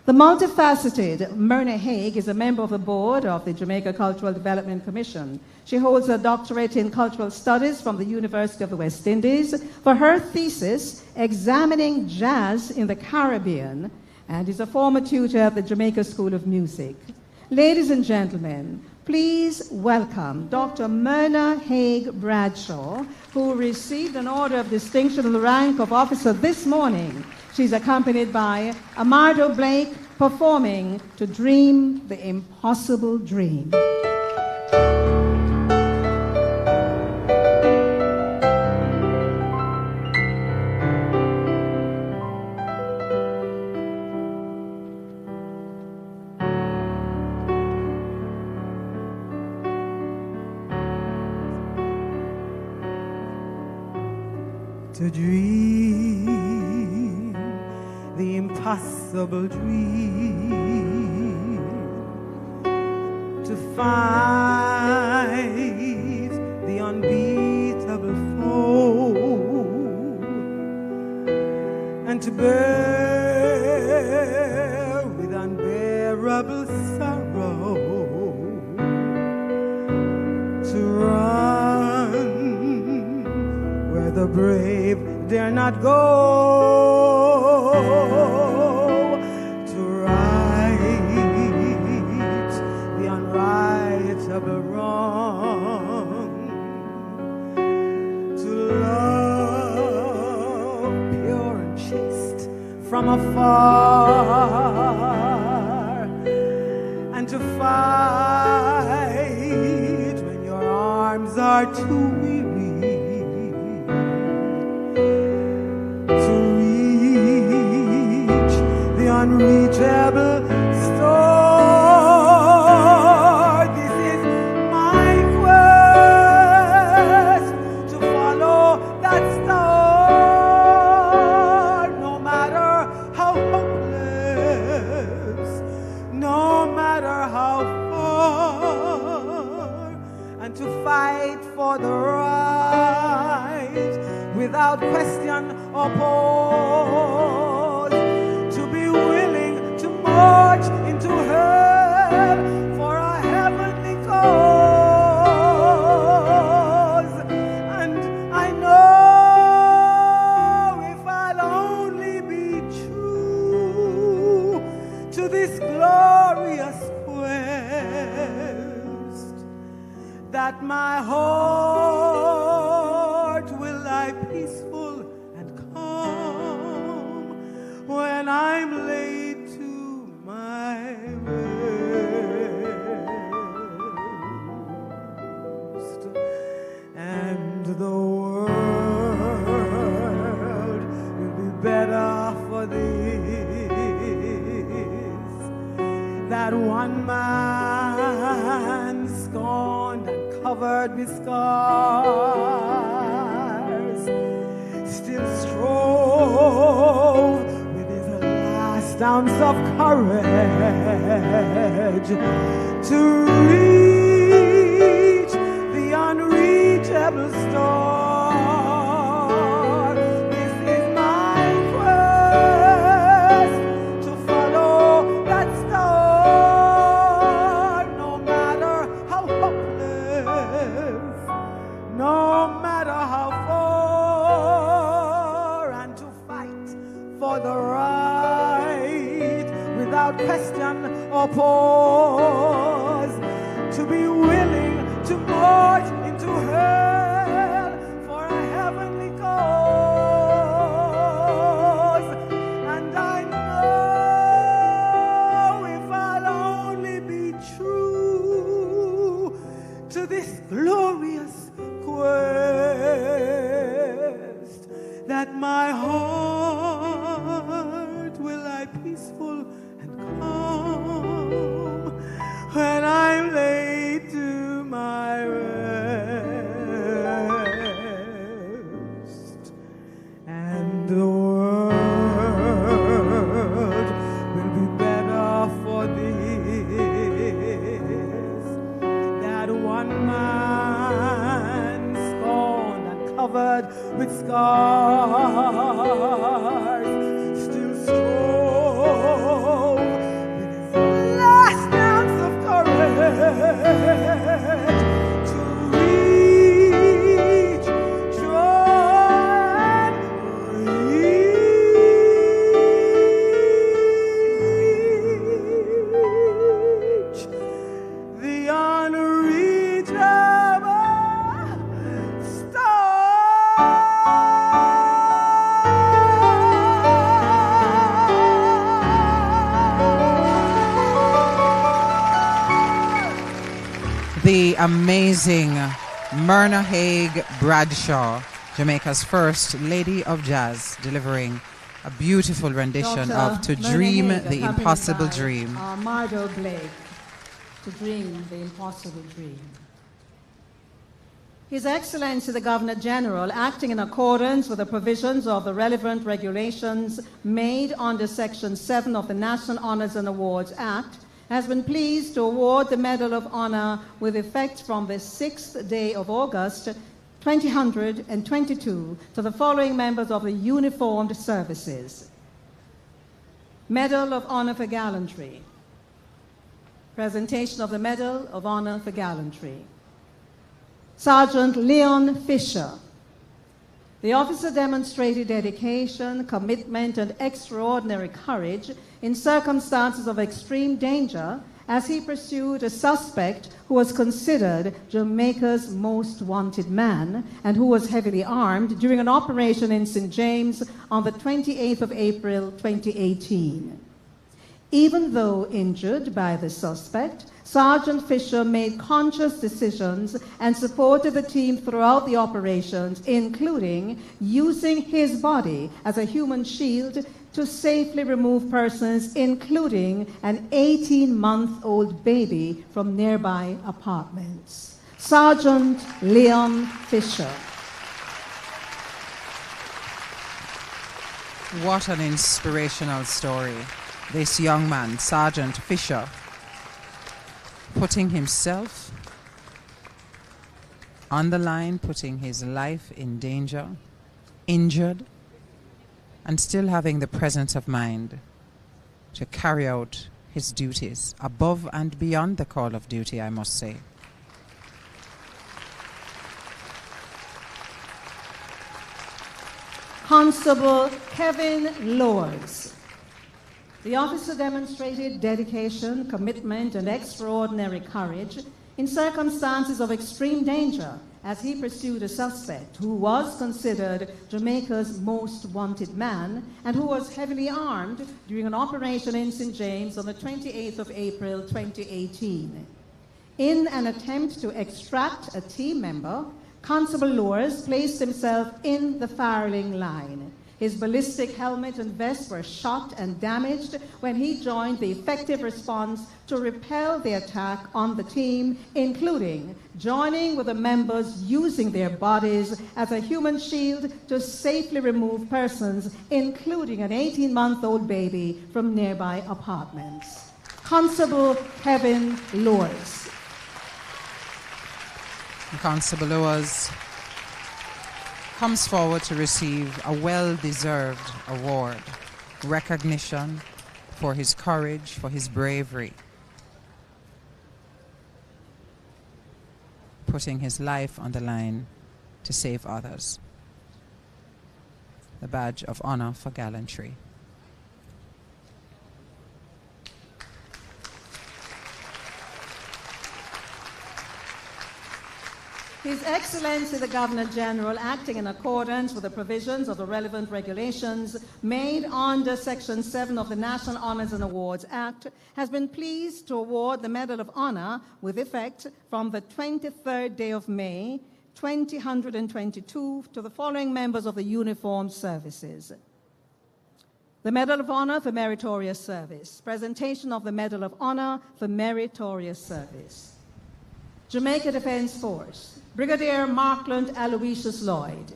The multifaceted Myrna Haig is a member of the board of the Jamaica Cultural Development Commission. She holds a doctorate in cultural studies from the University of the West Indies for her thesis examining jazz in the Caribbean, and is a former tutor at the Jamaica School of Music. Ladies and gentlemen, please welcome Dr. Myrna Haig Bradshaw, who received an Order of Distinction in the rank of officer this morning. She's accompanied by Amardo Blake, performing To Dream the Impossible Dream. To dream the impossible dream, to fight the unbeatable foe, and to bear with unbearable sorrow, to run where the brave dare not go, to right the unrightable wrong, to love pure and chaste from afar, and to fight when your arms are too weary, unreachable store. This is my quest, to follow that star, no matter how hopeless, no matter how far, and to fight for the right without question or pause, willing to march into hell for a heavenly cause. And I know if I'll only be true to this glorious quest, that my heart will lie peaceful and calm when I'm laid to my rest, and the world will be better for this, that one man scorned and covered with scars still strove ounce of courage to reach the unreachable star. This is my quest, to follow that star, no matter how hopeless, no matter how far, and to fight for the right without question or pause, to this glorious quest, that my heart will lie peaceful and calm when I'm laid to my rest, and the world will be better for this, that one man scorned and covered with scars still strove with his last ounce of courage to reach joy and reach the unreachable star. The amazing Myrna Haig Bradshaw, Jamaica's first Lady of Jazz, delivering a beautiful rendition Dr. of To Myrna Dream Haig, the accompanied Impossible by, Dream. Mardo Blake, To Dream the Impossible Dream. His Excellency the Governor General, acting in accordance with the provisions of the relevant regulations made under Section 7 of the National Honours and Awards Act, has been pleased to award the Medal of Honor with effect from the 6th day of August 2022 to the following members of the uniformed services. Medal of Honor for Gallantry. Presentation of the Medal of Honor for Gallantry. Sergeant Leon Fisher. The officer demonstrated dedication, commitment, and extraordinary courage in circumstances of extreme danger as he pursued a suspect who was considered Jamaica's most wanted man and who was heavily armed during an operation in St. James on the 28th of April 2018. Even though injured by the suspect, Sergeant Fisher made conscious decisions and supported the team throughout the operations, including using his body as a human shield to safely remove persons, including an 18-month-old baby, from nearby apartments. Sergeant Leon Fisher. What an inspirational story. This young man, Sergeant Fisher, putting himself on the line, putting his life in danger, injured, and still having the presence of mind to carry out his duties above and beyond the call of duty, I must say. Constable Kevin Lors. The officer demonstrated dedication, commitment, and extraordinary courage in circumstances of extreme danger as he pursued a suspect who was considered Jamaica's most wanted man and who was heavily armed during an operation in St. James on the 28th of April 2018. In an attempt to extract a team member, Constable Lors placed himself in the firing line. His ballistic helmet and vest were shot and damaged when he joined the effective response to repel the attack on the team, including joining with the members using their bodies as a human shield to safely remove persons, including an 18-month-old baby, from nearby apartments. Constable Kevin Lors. Constable Lors comes forward to receive a well-deserved award, recognition for his courage, for his bravery, putting his life on the line to save others. The badge of honor for gallantry. His Excellency the Governor-General, acting in accordance with the provisions of the relevant regulations made under Section 7 of the National Honours and Awards Act, has been pleased to award the Medal of Honour with effect from the 23rd day of May, 2022, to the following members of the uniformed services. The Medal of Honour for Meritorious Service. Presentation of the Medal of Honour for Meritorious Service. Jamaica Defence Force. Brigadier Markland Aloysius Lloyd.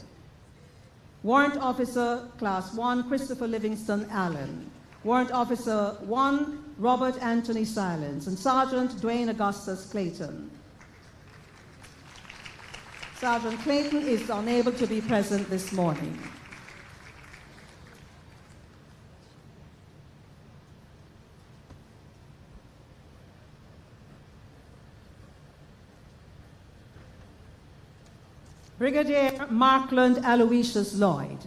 Warrant Officer Class 1 Christopher Livingston Allen. Warrant Officer 1 Robert Anthony Silence. And Sergeant Dwayne Augustus Clayton. Sergeant Clayton is unable to be present this morning. Brigadier Markland Aloysius Lloyd.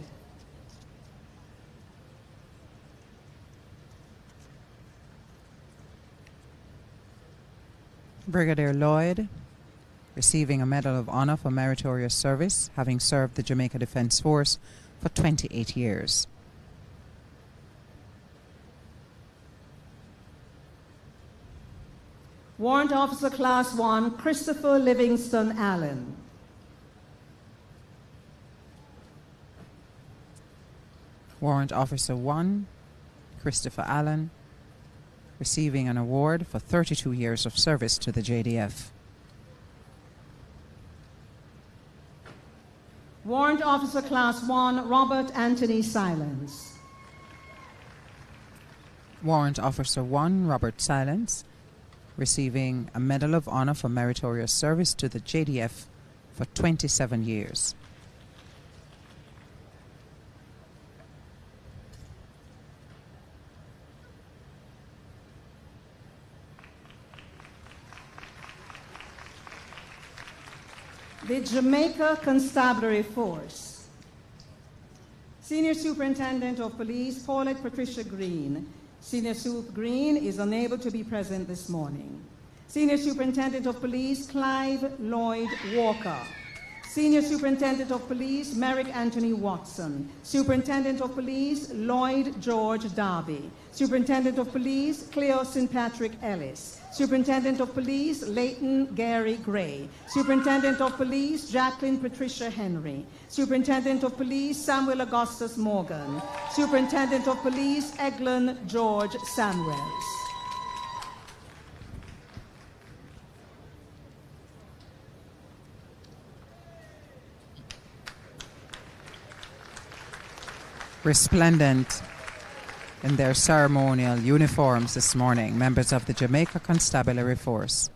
Brigadier Lloyd, receiving a Medal of Honour for Meritorious Service, having served the Jamaica Defence Force for 28 years. Warrant Officer Class 1 Christopher Livingston Allen. Warrant Officer 1, Christopher Allen, receiving an award for 32 years of service to the JDF. Warrant Officer Class 1, Robert Anthony Silence. Warrant Officer 1, Robert Silence, receiving a Medal of Honour for Meritorious Service to the JDF for 27 years. The Jamaica Constabulary Force. Senior Superintendent of Police Paulette Patricia Green. Senior Sup Green is unable to be present this morning. Senior Superintendent of Police Clive Lloyd Walker. Senior Superintendent of Police Merrick Anthony Watson. Superintendent of Police Lloyd George Darby. Superintendent of Police Cleo St. Patrick Ellis. Superintendent of Police Leighton Gary Gray. Superintendent of Police Jacqueline Patricia Henry. Superintendent of Police Samuel Augustus Morgan. Superintendent of Police Eglon George Samuels. Resplendent in their ceremonial uniforms this morning, members of the Jamaica Constabulary Force.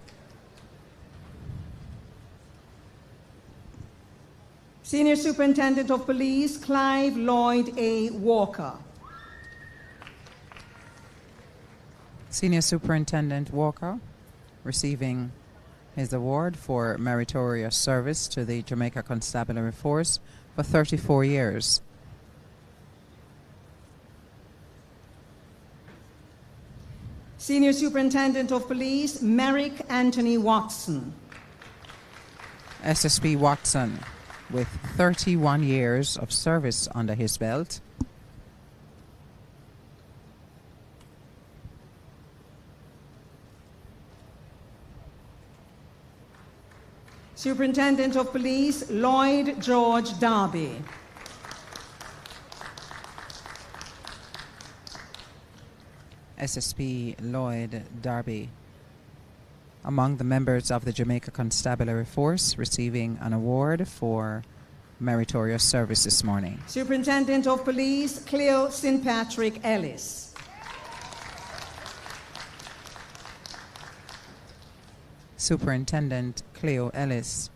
Senior Superintendent of Police Clive Lloyd A. Walker. Senior Superintendent Walker, receiving his award for meritorious service to the Jamaica Constabulary Force for 34 years. Senior Superintendent of Police Merrick Anthony Watson. SSP Watson, with 31 years of service under his belt. Superintendent of Police Lloyd George Darby. SSP Lloyd Darby, among the members of the Jamaica Constabulary Force, receiving an award for meritorious service this morning. Superintendent of Police Cleo St. Patrick Ellis. Superintendent Cleo Ellis,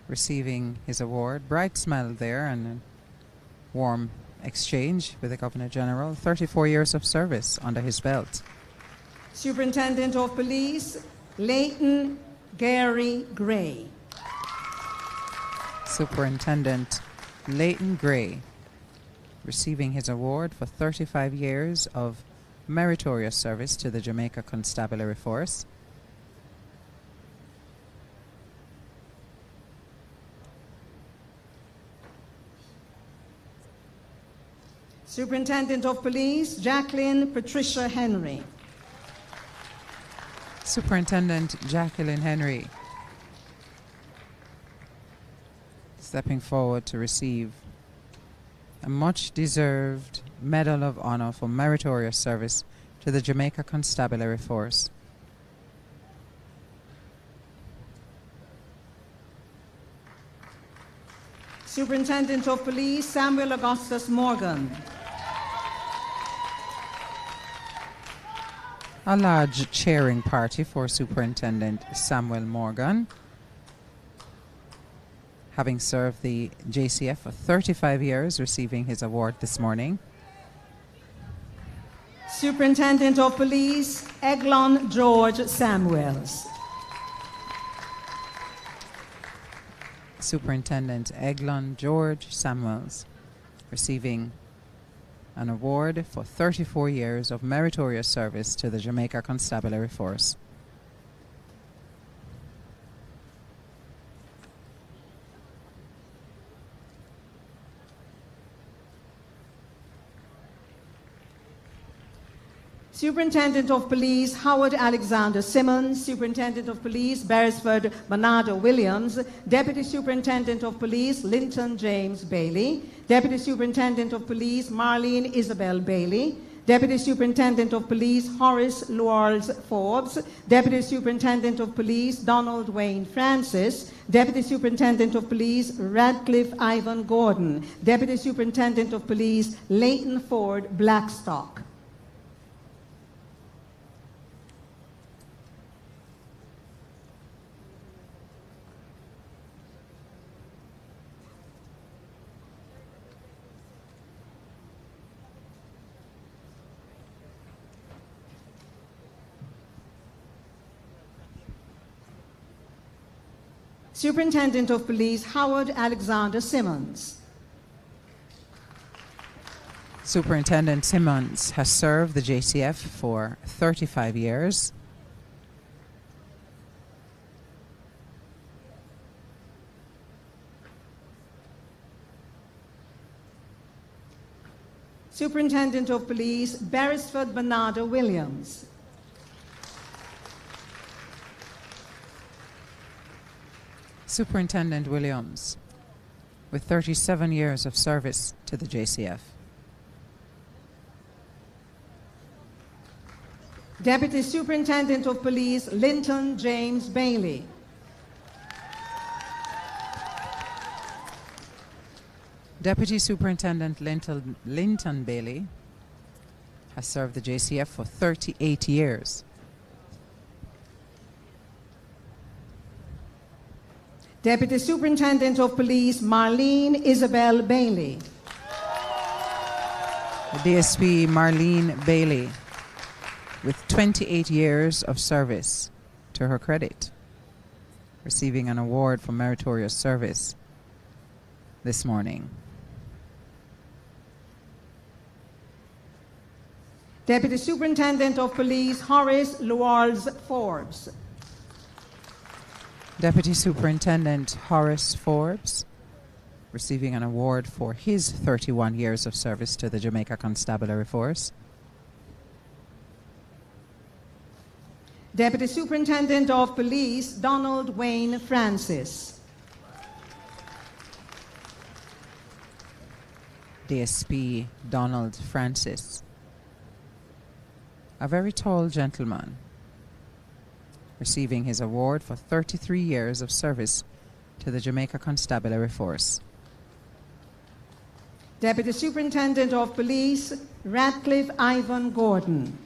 receiving his award. Bright smile there and a warm exchange with the Governor-General. 34 years of service under his belt. Superintendent of Police Leighton Gary Gray. Superintendent Leighton Gray, receiving his award for 35 years of meritorious service to the Jamaica Constabulary Force. Superintendent of Police Jacqueline Patricia Henry. Superintendent Jacqueline Henry stepping forward to receive a much-deserved Medal of Honor for meritorious service to the Jamaica Constabulary Force. Superintendent of Police Samuel Augustus Morgan. A large cheering party for Superintendent Samuel Morgan, having served the JCF for 35 years, receiving his award this morning. Superintendent of Police Eglon George Samuels. Superintendent Eglon George Samuels, receiving an award for 34 years of meritorious service to the Jamaica Constabulary Force. Superintendent of Police Howard Alexander Simmons, Superintendent of Police Beresford Bernardo Williams, Deputy Superintendent of Police Linton James Bailey, Deputy Superintendent of Police Marlene Isabel Bailey, Deputy Superintendent of Police Horace Luarls Forbes, Deputy Superintendent of Police Donald Wayne Francis, Deputy Superintendent of Police Radcliffe Ivan Gordon, Deputy Superintendent of Police Leighton Ford Blackstock. Superintendent of Police Howard Alexander Simmons. Superintendent Simmons has served the JCF for 35 years. Superintendent of Police Beresford Bernardo Williams. Superintendent Williams, with 37 years of service to the JCF. Deputy Superintendent of Police Linton James Bailey. Deputy Superintendent Linton Bailey has served the JCF for 38 years. Deputy Superintendent of Police Marlene Isabel Bailey. DSP Marlene Bailey, with 28 years of service to her credit, receiving an award for meritorious service this morning. Deputy Superintendent of Police Horace Luarls Forbes. Deputy Superintendent Horace Forbes, receiving an award for his 31 years of service to the Jamaica Constabulary Force. Deputy Superintendent of Police Donald Wayne Francis. DSP Donald Francis, a very tall gentleman, receiving his award for 33 years of service to the Jamaica Constabulary Force. Deputy Superintendent of Police Radcliffe Ivan Gordon.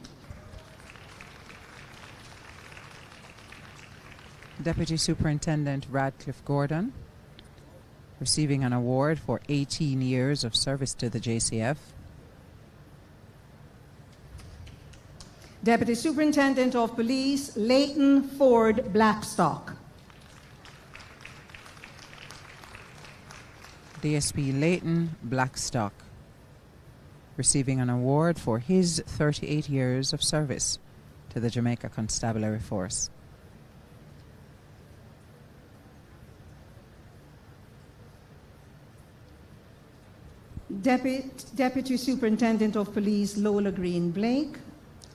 Deputy Superintendent Radcliffe Gordon, receiving an award for 18 years of service to the JCF. Deputy Superintendent of Police Leighton Ford Blackstock. DSP Leighton Blackstock, receiving an award for his 38 years of service to the Jamaica Constabulary Force. Deputy Superintendent of Police Lola Green Blake,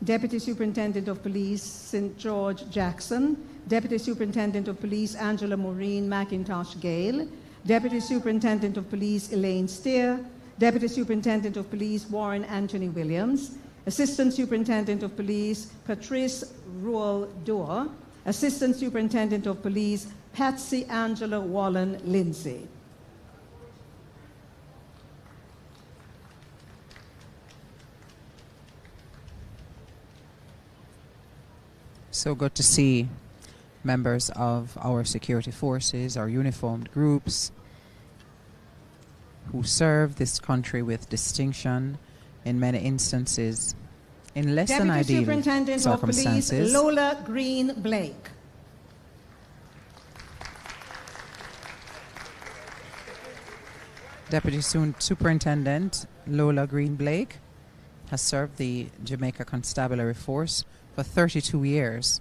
Deputy Superintendent of Police St. George Jackson, Deputy Superintendent of Police Angela Maureen McIntosh Gale, Deputy Superintendent of Police Elaine Steer, Deputy Superintendent of Police Warren Anthony Williams, Assistant Superintendent of Police Patrice Ruel Dua, Assistant Superintendent of Police Patsy Angela Wallen Lindsay. So good to see members of our security forces, our uniformed groups, who serve this country with distinction in many instances, in less than ideal Superintendent circumstances. of Police Lola Green Blake. Deputy Superintendent Lola Green Blake has served the Jamaica Constabulary Force for 32 years.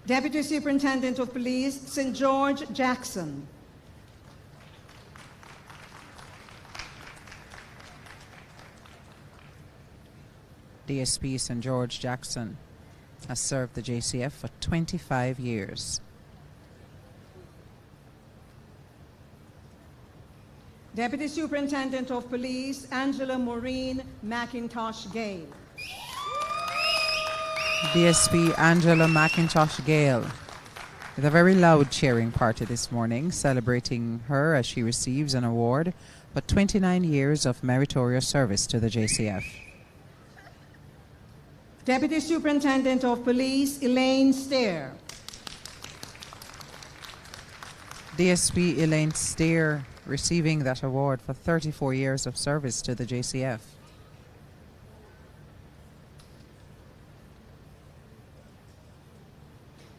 Deputy Superintendent of Police St. George Jackson. DSP St. George Jackson has served the JCF for 25 years. Deputy Superintendent of Police Angela Maureen McIntosh Gale. DSP Angela McIntosh Gale, with a very loud cheering party this morning, celebrating her as she receives an award for 29 years of meritorious service to the JCF. Deputy Superintendent of Police Elaine Steer. DSP Elaine Steer receiving that award for 34 years of service to the JCF.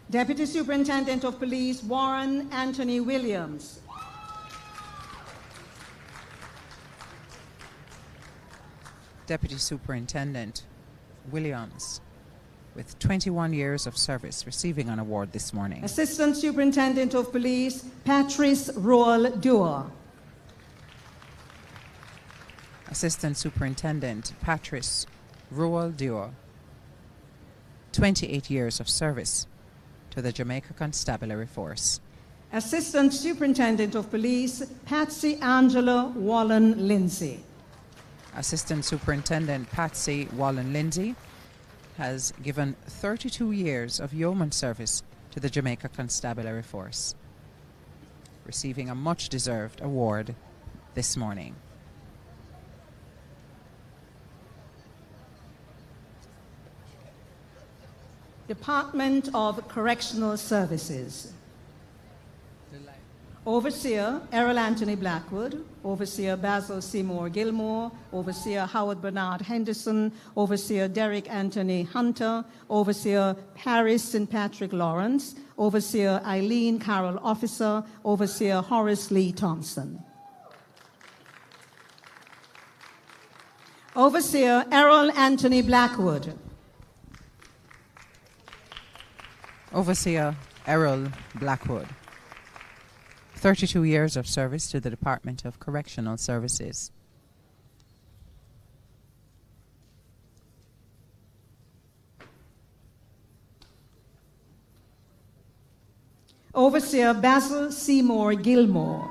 Deputy Superintendent of Police Warren Anthony Williams. Deputy Superintendent Williams, with 21 years of service, receiving an award this morning. Assistant Superintendent of Police Patrice Ruel Dua. Assistant Superintendent Patrice Ruel Dua, 28 years of service to the Jamaica Constabulary Force. Assistant Superintendent of Police Patsy Angela Wallen Lindsay. Assistant Superintendent Patsy Wallen Lindsay has given 32 years of yeoman service to the Jamaica Constabulary Force, receiving a much-deserved award this morning. Department of Correctional Services. Overseer Errol Anthony Blackwood, Overseer Basil Seymour Gilmore, Overseer Howard Bernard Henderson, Overseer Derek Anthony Hunter, Overseer Paris St. Patrick Lawrence, Overseer Eileen Carroll Officer, Overseer Horace Lee Thompson. Overseer Errol Anthony Blackwood. Overseer Errol Blackwood, 32 years of service to the Department of Correctional Services. Overseer Basil Seymour Gilmore.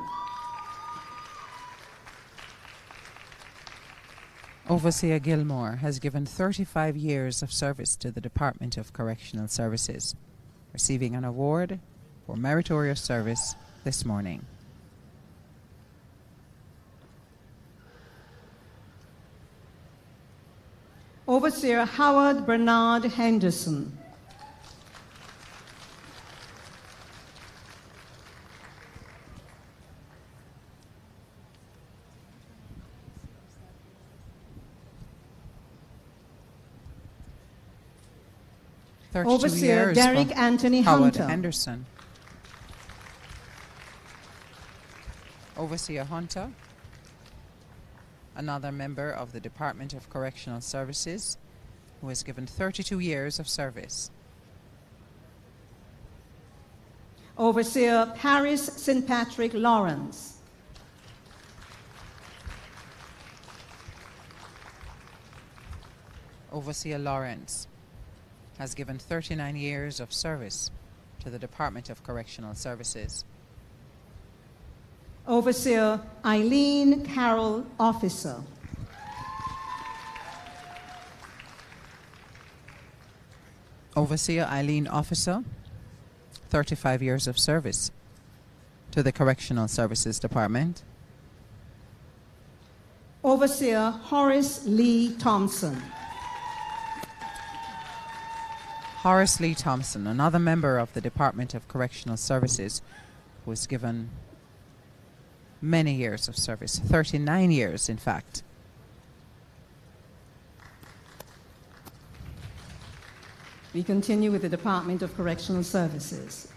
Overseer Gilmore has given 35 years of service to the Department of Correctional Services, receiving an award for meritorious service this morning. Overseer Howard Bernard Henderson. Overseer Derek Anthony Howard Hunter. Henderson. Overseer Hunter, another member of the Department of Correctional Services, who has given 32 years of service. Overseer Paris St. Patrick Lawrence. Overseer Lawrence has given 39 years of service to the Department of Correctional Services. Overseer Eileen Carroll, Officer. Overseer Eileen Officer, 35 years of service to the Correctional Services Department. Overseer Horace Lee Thompson. Horace Lee Thompson, another member of the Department of Correctional Services, who was given many years of service, 39 years in fact. We continue with the Department of Correctional Services.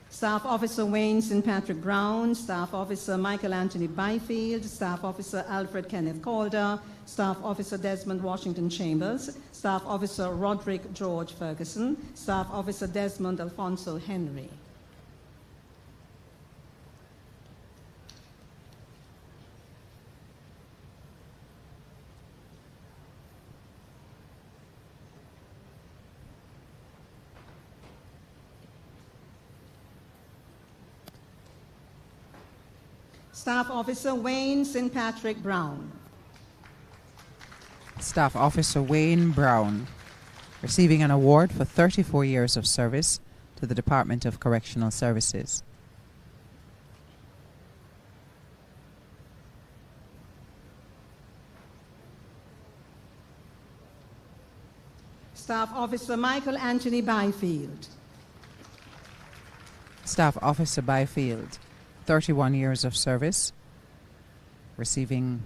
Staff Officer Wayne St. Patrick Brown, Staff Officer Michael Anthony Byfield, Staff Officer Alfred Kenneth Calder, Staff Officer Desmond Washington Chambers, Staff Officer Roderick George Ferguson, Staff Officer Desmond Alfonso Henry. Staff Officer Wayne St. Patrick Brown. Staff Officer Wayne Brown, receiving an award for 34 years of service to the Department of Correctional Services. Staff Officer Michael Anthony Byfield. Staff Officer Byfield, 31 years of service, receiving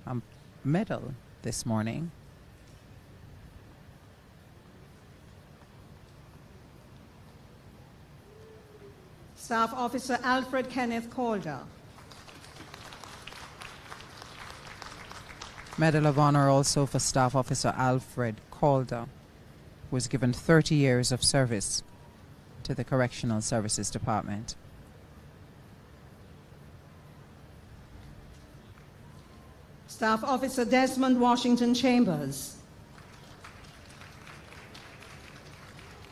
a medal this morning. Staff Officer Alfred Kenneth Calder. Medal of Honor also for Staff Officer Alfred Calder, who was given 30 years of service to the Correctional Services Department. Staff Officer Desmond Washington Chambers.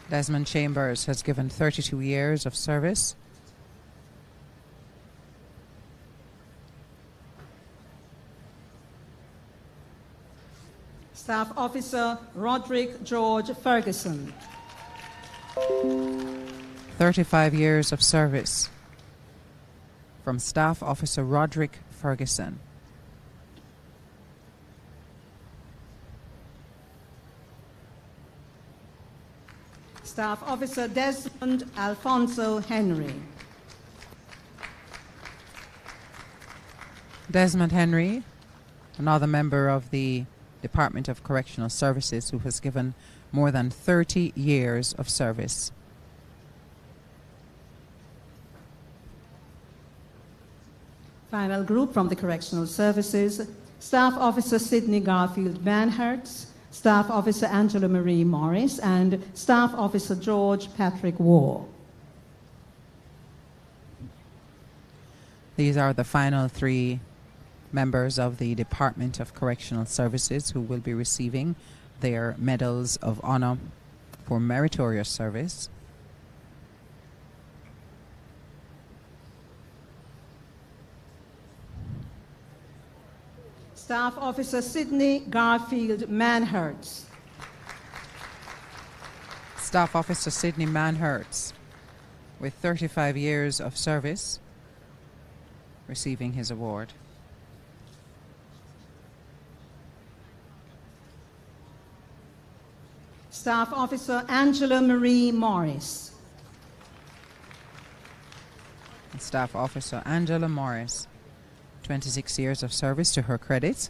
Desmond Chambers has given 32 years of service. Staff Officer Roderick George Ferguson. 35 years of service from Staff Officer Roderick Ferguson. Staff Officer Desmond Alfonso Henry. Desmond Henry, another member of the Department of Correctional Services, who has given more than 30 years of service. Final group from the Correctional Services, Staff Officer Sidney Garfield Banhertz, Staff Officer Angela Marie Morris, and Staff Officer George Patrick War. These are the final three members of the Department of Correctional Services who will be receiving their Medals of Honor for Meritorious Service. Staff Officer Sidney Garfield Manhertz. Staff Officer Sidney Manhertz, with 35 years of service, receiving his award. Staff Officer Angela Marie Morris. And Staff Officer Angela Morris, 26 years of service to her credit,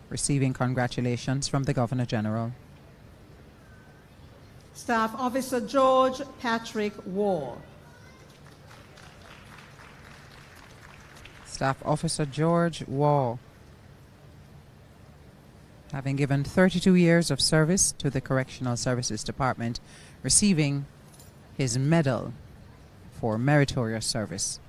receiving congratulations from the Governor General. Staff Officer George Patrick War. Staff Officer George Wall, having given 32 years of service to the Correctional Services Department, receiving his medal for meritorious service.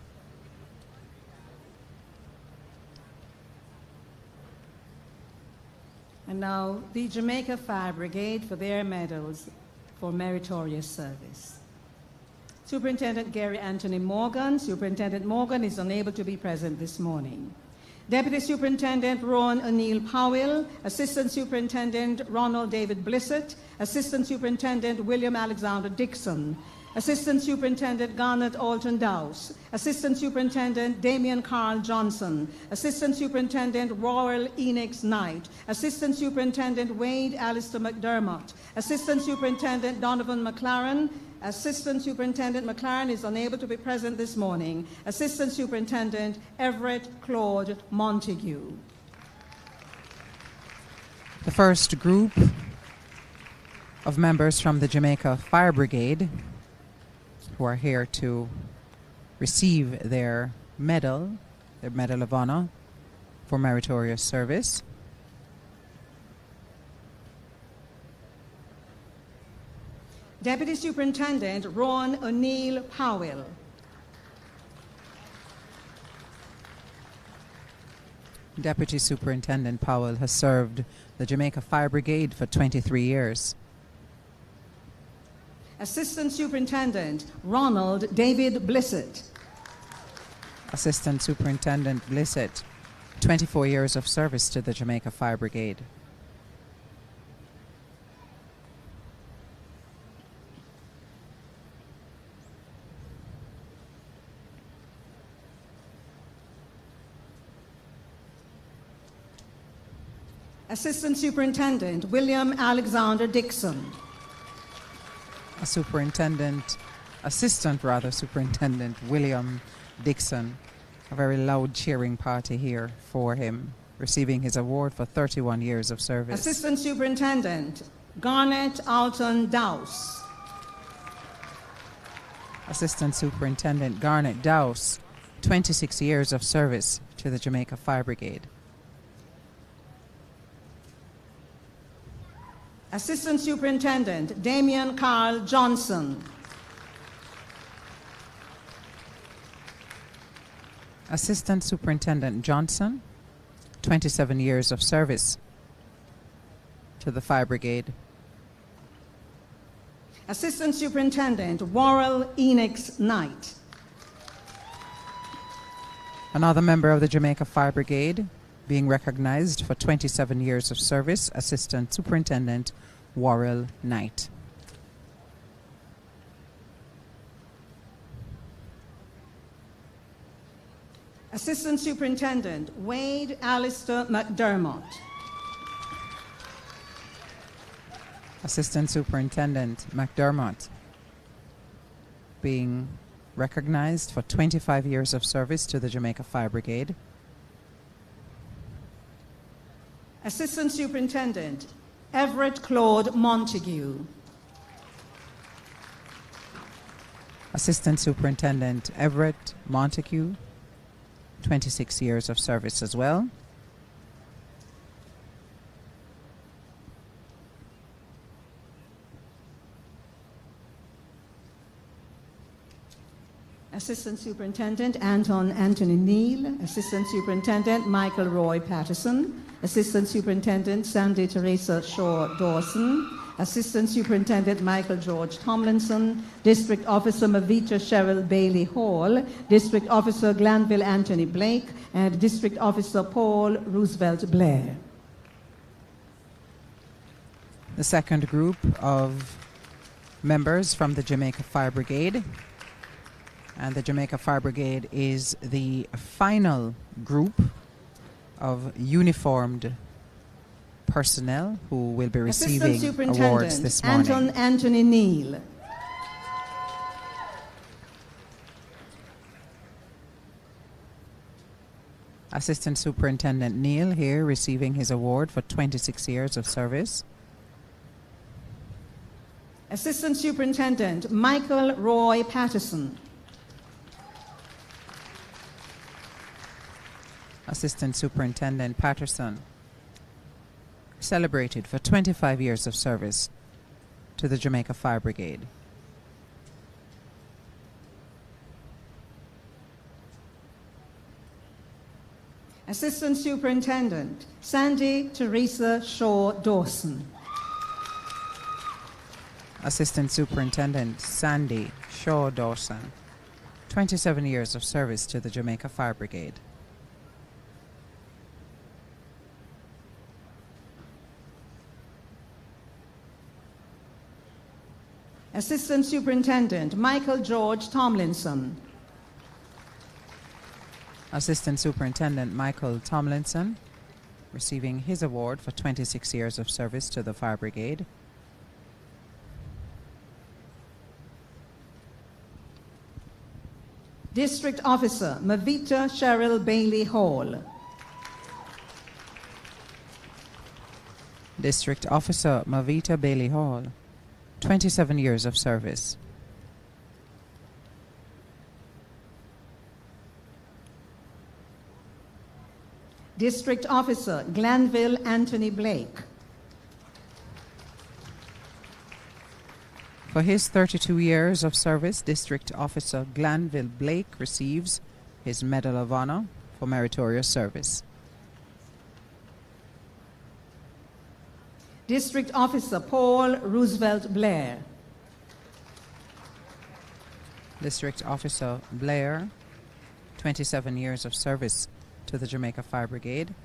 And now the Jamaica Fire Brigade for their medals for meritorious service. Superintendent Gary Anthony Morgan. Superintendent Morgan is unable to be present this morning. Deputy Superintendent Ron O'Neill Powell, Assistant Superintendent Ronald David Blissett, Assistant Superintendent William Alexander Dixon, Assistant Superintendent Garnet Alton Dowse, Assistant Superintendent Damian Carl Johnson, Assistant Superintendent Royal Enix Knight, Assistant Superintendent Wade Alistair McDermott, Assistant Superintendent Donovan McLaren. Assistant Superintendent McLaren is unable to be present this morning. Assistant Superintendent Everett Claude Montague. The first group of members from the Jamaica Fire Brigade who are here to receive their Medal of Honor for meritorious service. Deputy Superintendent Ron O'Neill Powell. Deputy Superintendent Powell has served the Jamaica Fire Brigade for 23 years. Assistant Superintendent Ronald David Blissett. Assistant Superintendent Blissett, 24 years of service to the Jamaica Fire Brigade. Assistant Superintendent William Alexander Dixon. Assistant Superintendent William Dixon. A very loud cheering party here for him, receiving his award for 31 years of service. Assistant Superintendent Garnet Alton Dowse. Assistant Superintendent Garnet Dowse, 26 years of service to the Jamaica Fire Brigade. Assistant Superintendent Damian Carl Johnson. Assistant Superintendent Johnson, 27 years of service to the Fire Brigade. Assistant Superintendent Worrell Enix Knight. Another member of the Jamaica Fire Brigade being recognized for 27 years of service, Assistant Superintendent Worrell Knight. Assistant Superintendent Wade Alistair McDermott. Assistant Superintendent McDermott being recognized for 25 years of service to the Jamaica Fire Brigade. Assistant Superintendent Everett Claude Montague. Assistant Superintendent Everett Montague, 26 years of service as well. Assistant Superintendent Anton Anthony Neal. Assistant Superintendent Michael Roy Patterson. Assistant Superintendent Sandy Teresa Shaw Dawson. Assistant Superintendent Michael George Tomlinson. District Officer Mavita Cheryl Bailey Hall. District Officer Glanville Anthony Blake. And District Officer Paul Roosevelt Blair. The second group of members from the Jamaica Fire Brigade. And the Jamaica Fire Brigade is the final group of uniformed personnel who will be receiving awards this morning. Anton Anthony Neal. Assistant Superintendent Neal here receiving his award for 26 years of service. Assistant Superintendent Michael Roy Patterson. Assistant Superintendent Patterson, celebrated for 25 years of service to the Jamaica Fire Brigade. Assistant Superintendent Sandy Teresa Shaw Dawson. Assistant Superintendent Sandy Shaw Dawson, 27 years of service to the Jamaica Fire Brigade. Assistant Superintendent Michael George Tomlinson. Assistant Superintendent Michael Tomlinson, receiving his award for 26 years of service to the Fire Brigade. District Officer Mavita Cheryl Bailey Hall. District Officer Mavita Bailey Hall, 27 years of service. District Officer Glanville Anthony Blake. For his 32 years of service, District Officer Glanville Blake receives his Medal of Honor for meritorious service. District Officer Paul Roosevelt Blair. District Officer Blair, 27 years of service to the Jamaica Fire Brigade.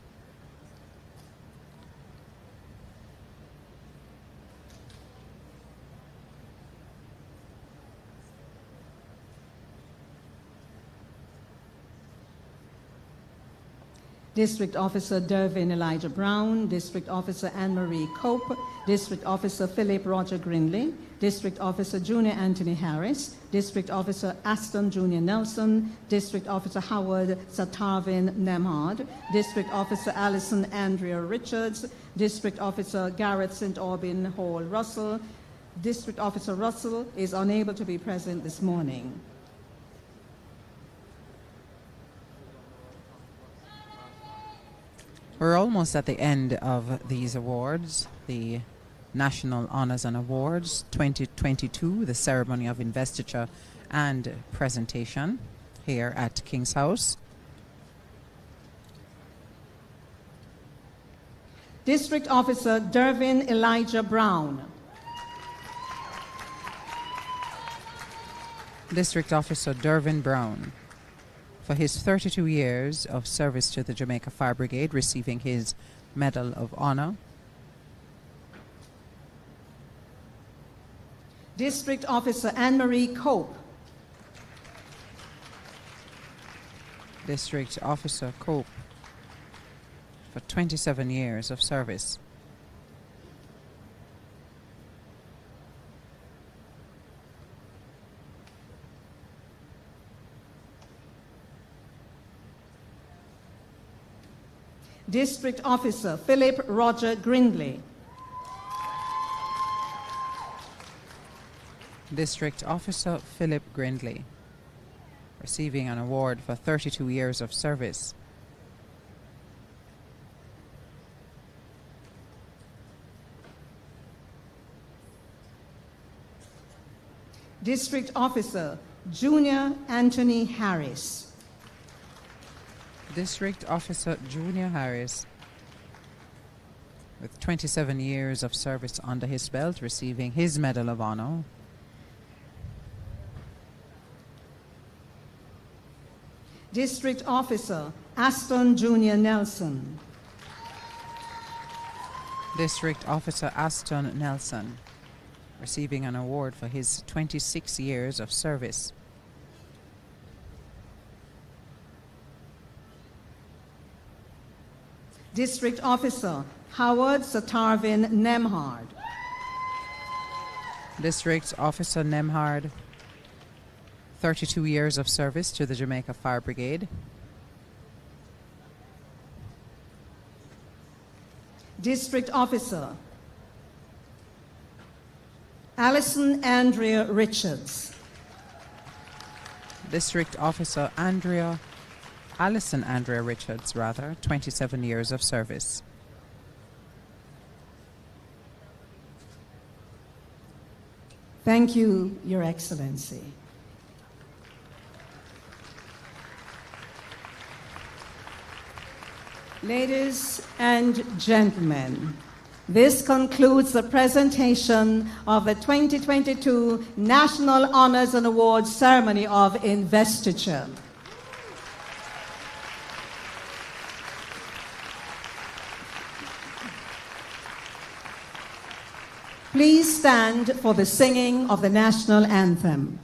District Officer Dervin Elijah Brown, District Officer Anne-Marie Cope, District Officer Philip Roger Grindley, District Officer Junior Anthony Harris, District Officer Aston Junior Nelson, District Officer Howard Satarvin Nemhard, District Officer Allison Andrea Richards, District Officer Garrett St. Aubin Hall Russell. District Officer Russell is unable to be present this morning. We're almost at the end of these awards, the National Honors and Awards 2022, the ceremony of investiture and presentation here at King's House. District Officer Dervin Elijah Brown. District Officer Dervin Brown, for his 32 years of service to the Jamaica Fire Brigade, receiving his Medal of Honor. District Officer Anne-Marie Cope. District Officer Cope, for 27 years of service. District Officer Philip Roger Grindley. District Officer Philip Grindley, receiving an award for 32 years of service. District Officer Junior Anthony Harris. District Officer Junior Harris, with 27 years of service under his belt, receiving his Medal of Honor. District Officer Aston Junior Nelson. District Officer Aston Nelson, receiving an award for his 26 years of service. District Officer Howard Satarvin Nemhard. District Officer Nemhard, 32 years of service to the Jamaica Fire Brigade. District Officer Allison Andrea Richards. District Officer Allison Andrea Richards, 27 years of service. Thank you, Your Excellency. Ladies and gentlemen, this concludes the presentation of the 2022 National Honors and Awards Ceremony of Investiture. Please stand for the singing of the national anthem.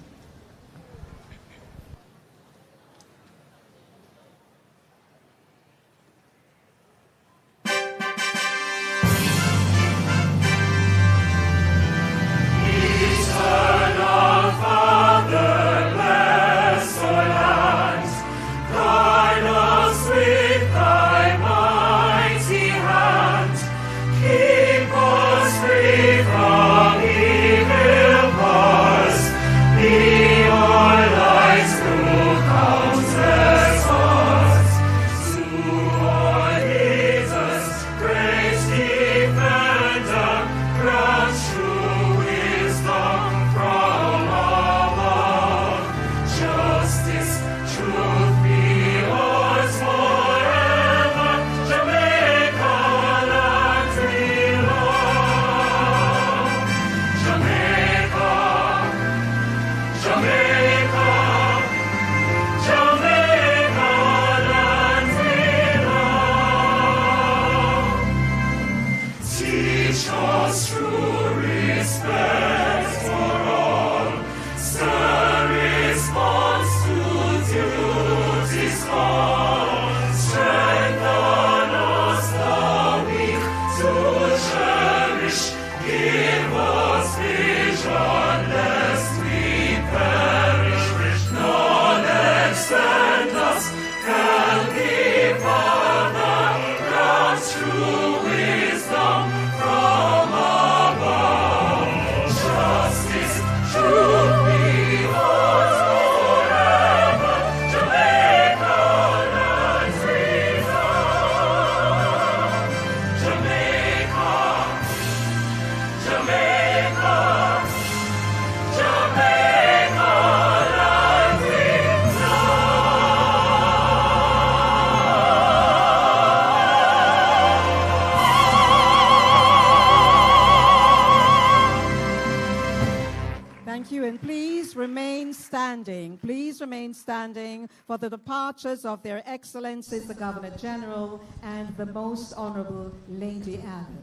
Please remain standing for the departures of their Excellencies the Governor General and the Most Honorable Lady Adam.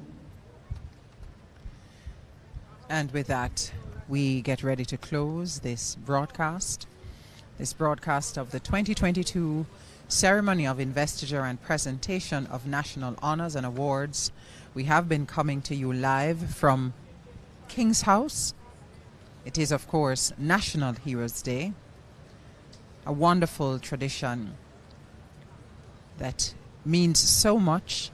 And with that, we get ready to close this broadcast of the 2022 Ceremony of Investiture and Presentation of National Honors and Awards. We have been coming to you live from King's House. It is, of course, National Heroes Day, a wonderful tradition that means so much,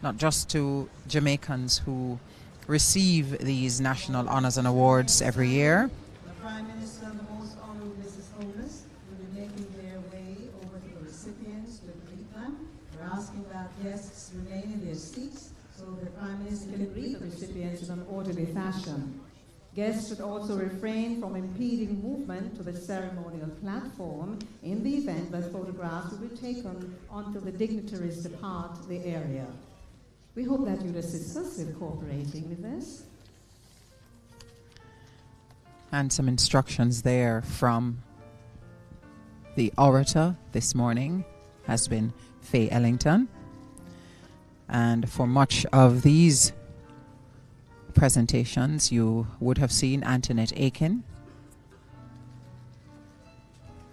not just to Jamaicans who receive these national honors and awards every year. The Prime Minister and the Most Honorable Mrs. Holness will be making their way over to the recipients to greet them. We're asking that guests remain in their seats so the Prime Minister can greet the recipients in an orderly fashion. Guests should also refrain from impeding movement to the ceremonial platform in the event that photographs will be taken until the dignitaries depart the area. We hope that you'll assist us in cooperating with this. And some instructions there from the orator this morning has been Faye Ellington. And for much of these presentations, you would have seen Antoinette Aiken,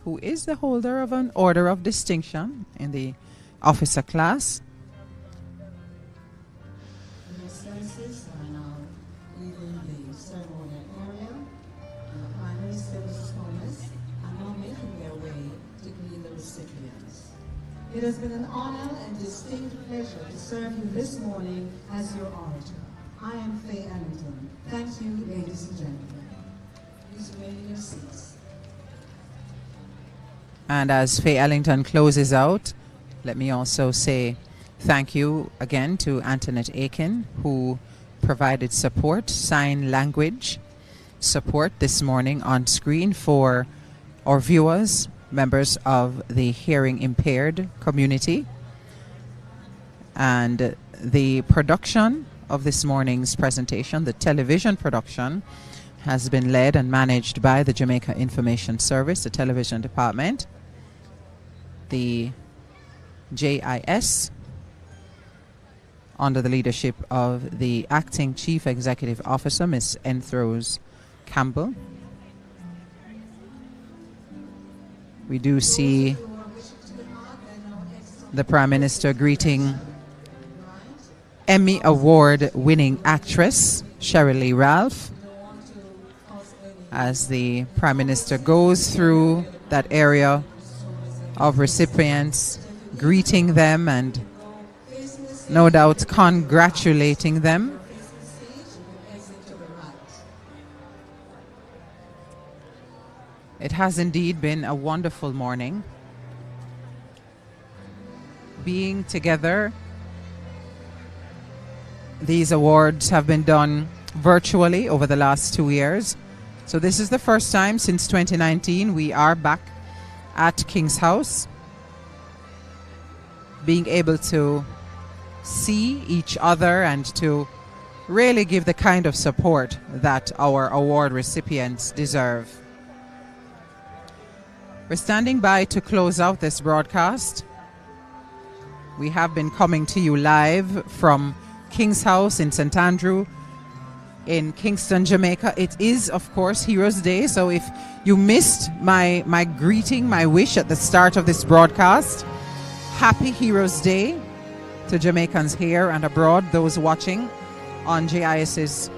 who is the holder of an Order of Distinction in the officer class. The excellencies are now leaving the ceremonial area, and the Prime Minister and Mrs. Holness are now making their way to greet the recipients. It has been an honor and distinct pleasure to serve you this morning as your orator. I am Faye Ellington. Thank you, ladies and gentlemen. Please remain in your seats. And as Faye Ellington closes out, let me also say thank you again to Antoinette Aiken, who provided support, sign language support this morning on screen for our viewers, members of the hearing impaired community. And the production of this morning's presentation, the television production, has been led and managed by the Jamaica Information Service, the television department, the JIS, under the leadership of the Acting Chief Executive Officer, Ms. Enthrose Campbell. We do see the Prime Minister greeting Emmy Award-winning actress Sheryl Lee Ralph as the Prime Minister goes through that area of recipients, greeting them and no doubt congratulating them. It has indeed been a wonderful morning. Being together, these awards have been done virtually over the last 2 years. So this is the first time since 2019 we are back at King's House, being able to see each other and to really give the kind of support that our award recipients deserve. We're standing by to close out this broadcast. We have been coming to you live from King's House in St. Andrew in Kingston, Jamaica. It is, of course, Heroes Day, so if you missed my greeting, my wish at the start of this broadcast, happy Heroes Day to Jamaicans here and abroad, those watching on JIS's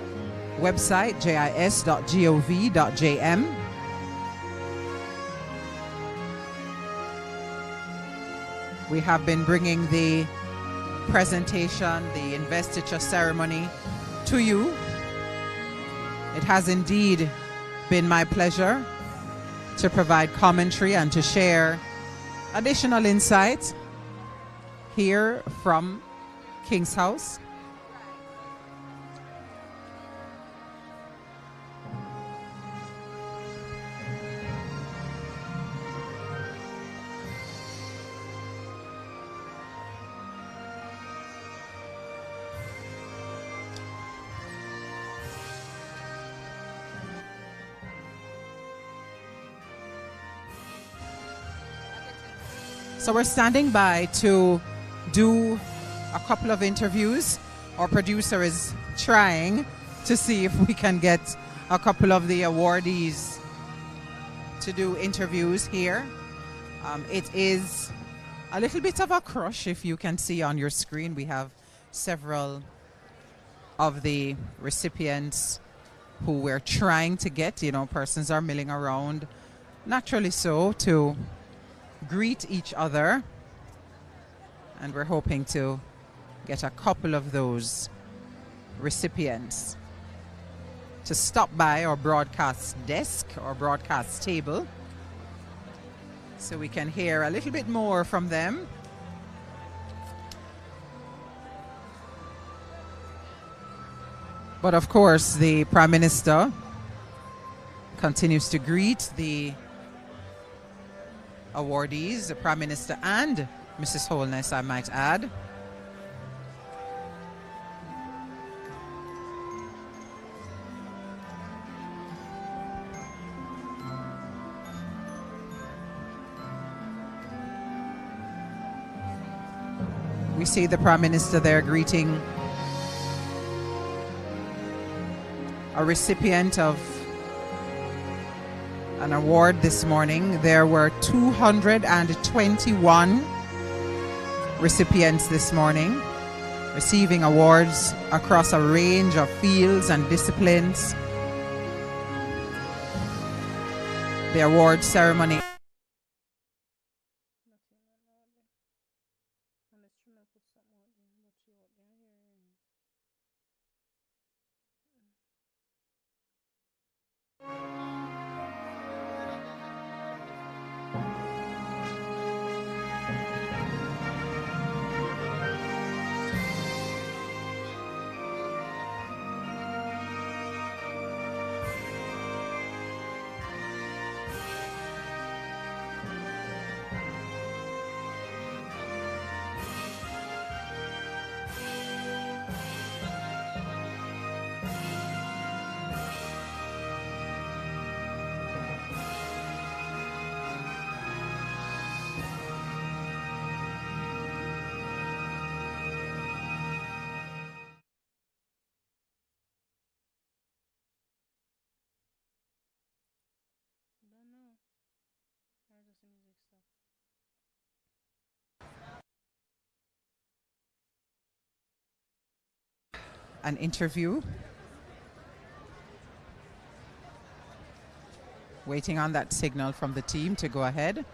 website, jis.gov.jm. We have been bringing the presentation, the investiture ceremony to you. It has indeed been my pleasure to provide commentary and to share additional insights here from King's House. So we're standing by to do a couple of interviews. Our producer is trying to see if we can get a couple of the awardees to do interviews here. It is a little bit of a crush, if you can see on your screen. We have several of the recipients who we're trying to get, persons are milling around, naturally so, to greet each other, and we're hoping to get a couple of those recipients to stop by our broadcast desk or broadcast table so we can hear a little bit more from them. But of course, the Prime Minister continues to greet the awardees, the Prime Minister and Mrs. Holness, I might add. We see the Prime Minister there greeting a recipient of an award this morning. There were 221 recipients this morning receiving awards across a range of fields and disciplines. The award ceremony music stuff. An interview. Waiting on that signal from the team to go ahead.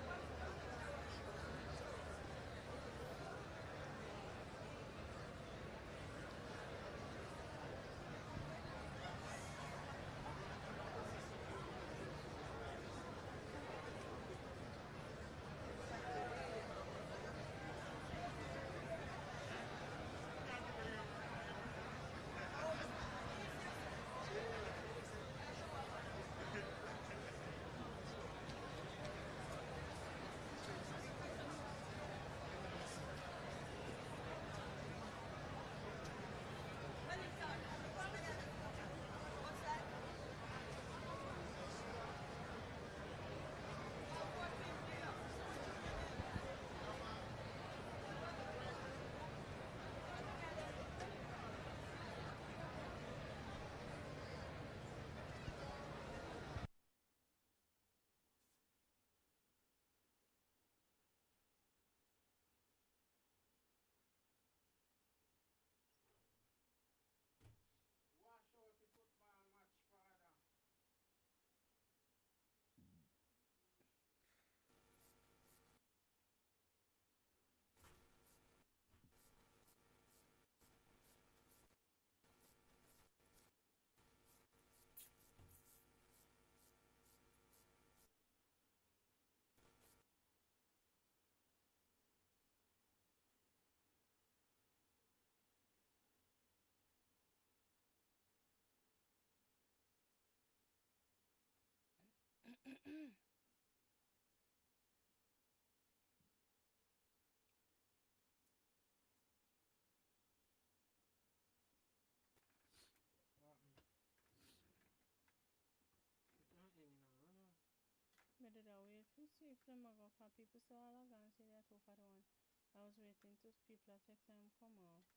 But did I wait to see if them are going people still all are gonna say they're 241. I was waiting to people take time come out.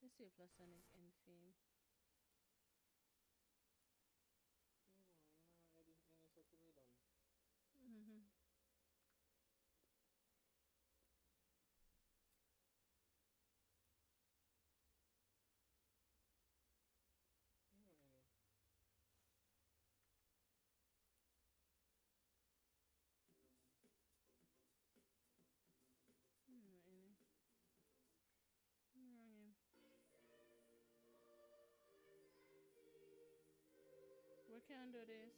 Let's see if Sonic in fame. Mm-hmm. We can do this.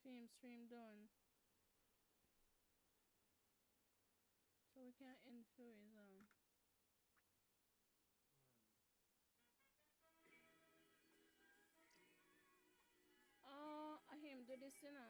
Film stream done. So we can influence Oh, I him do this, you know.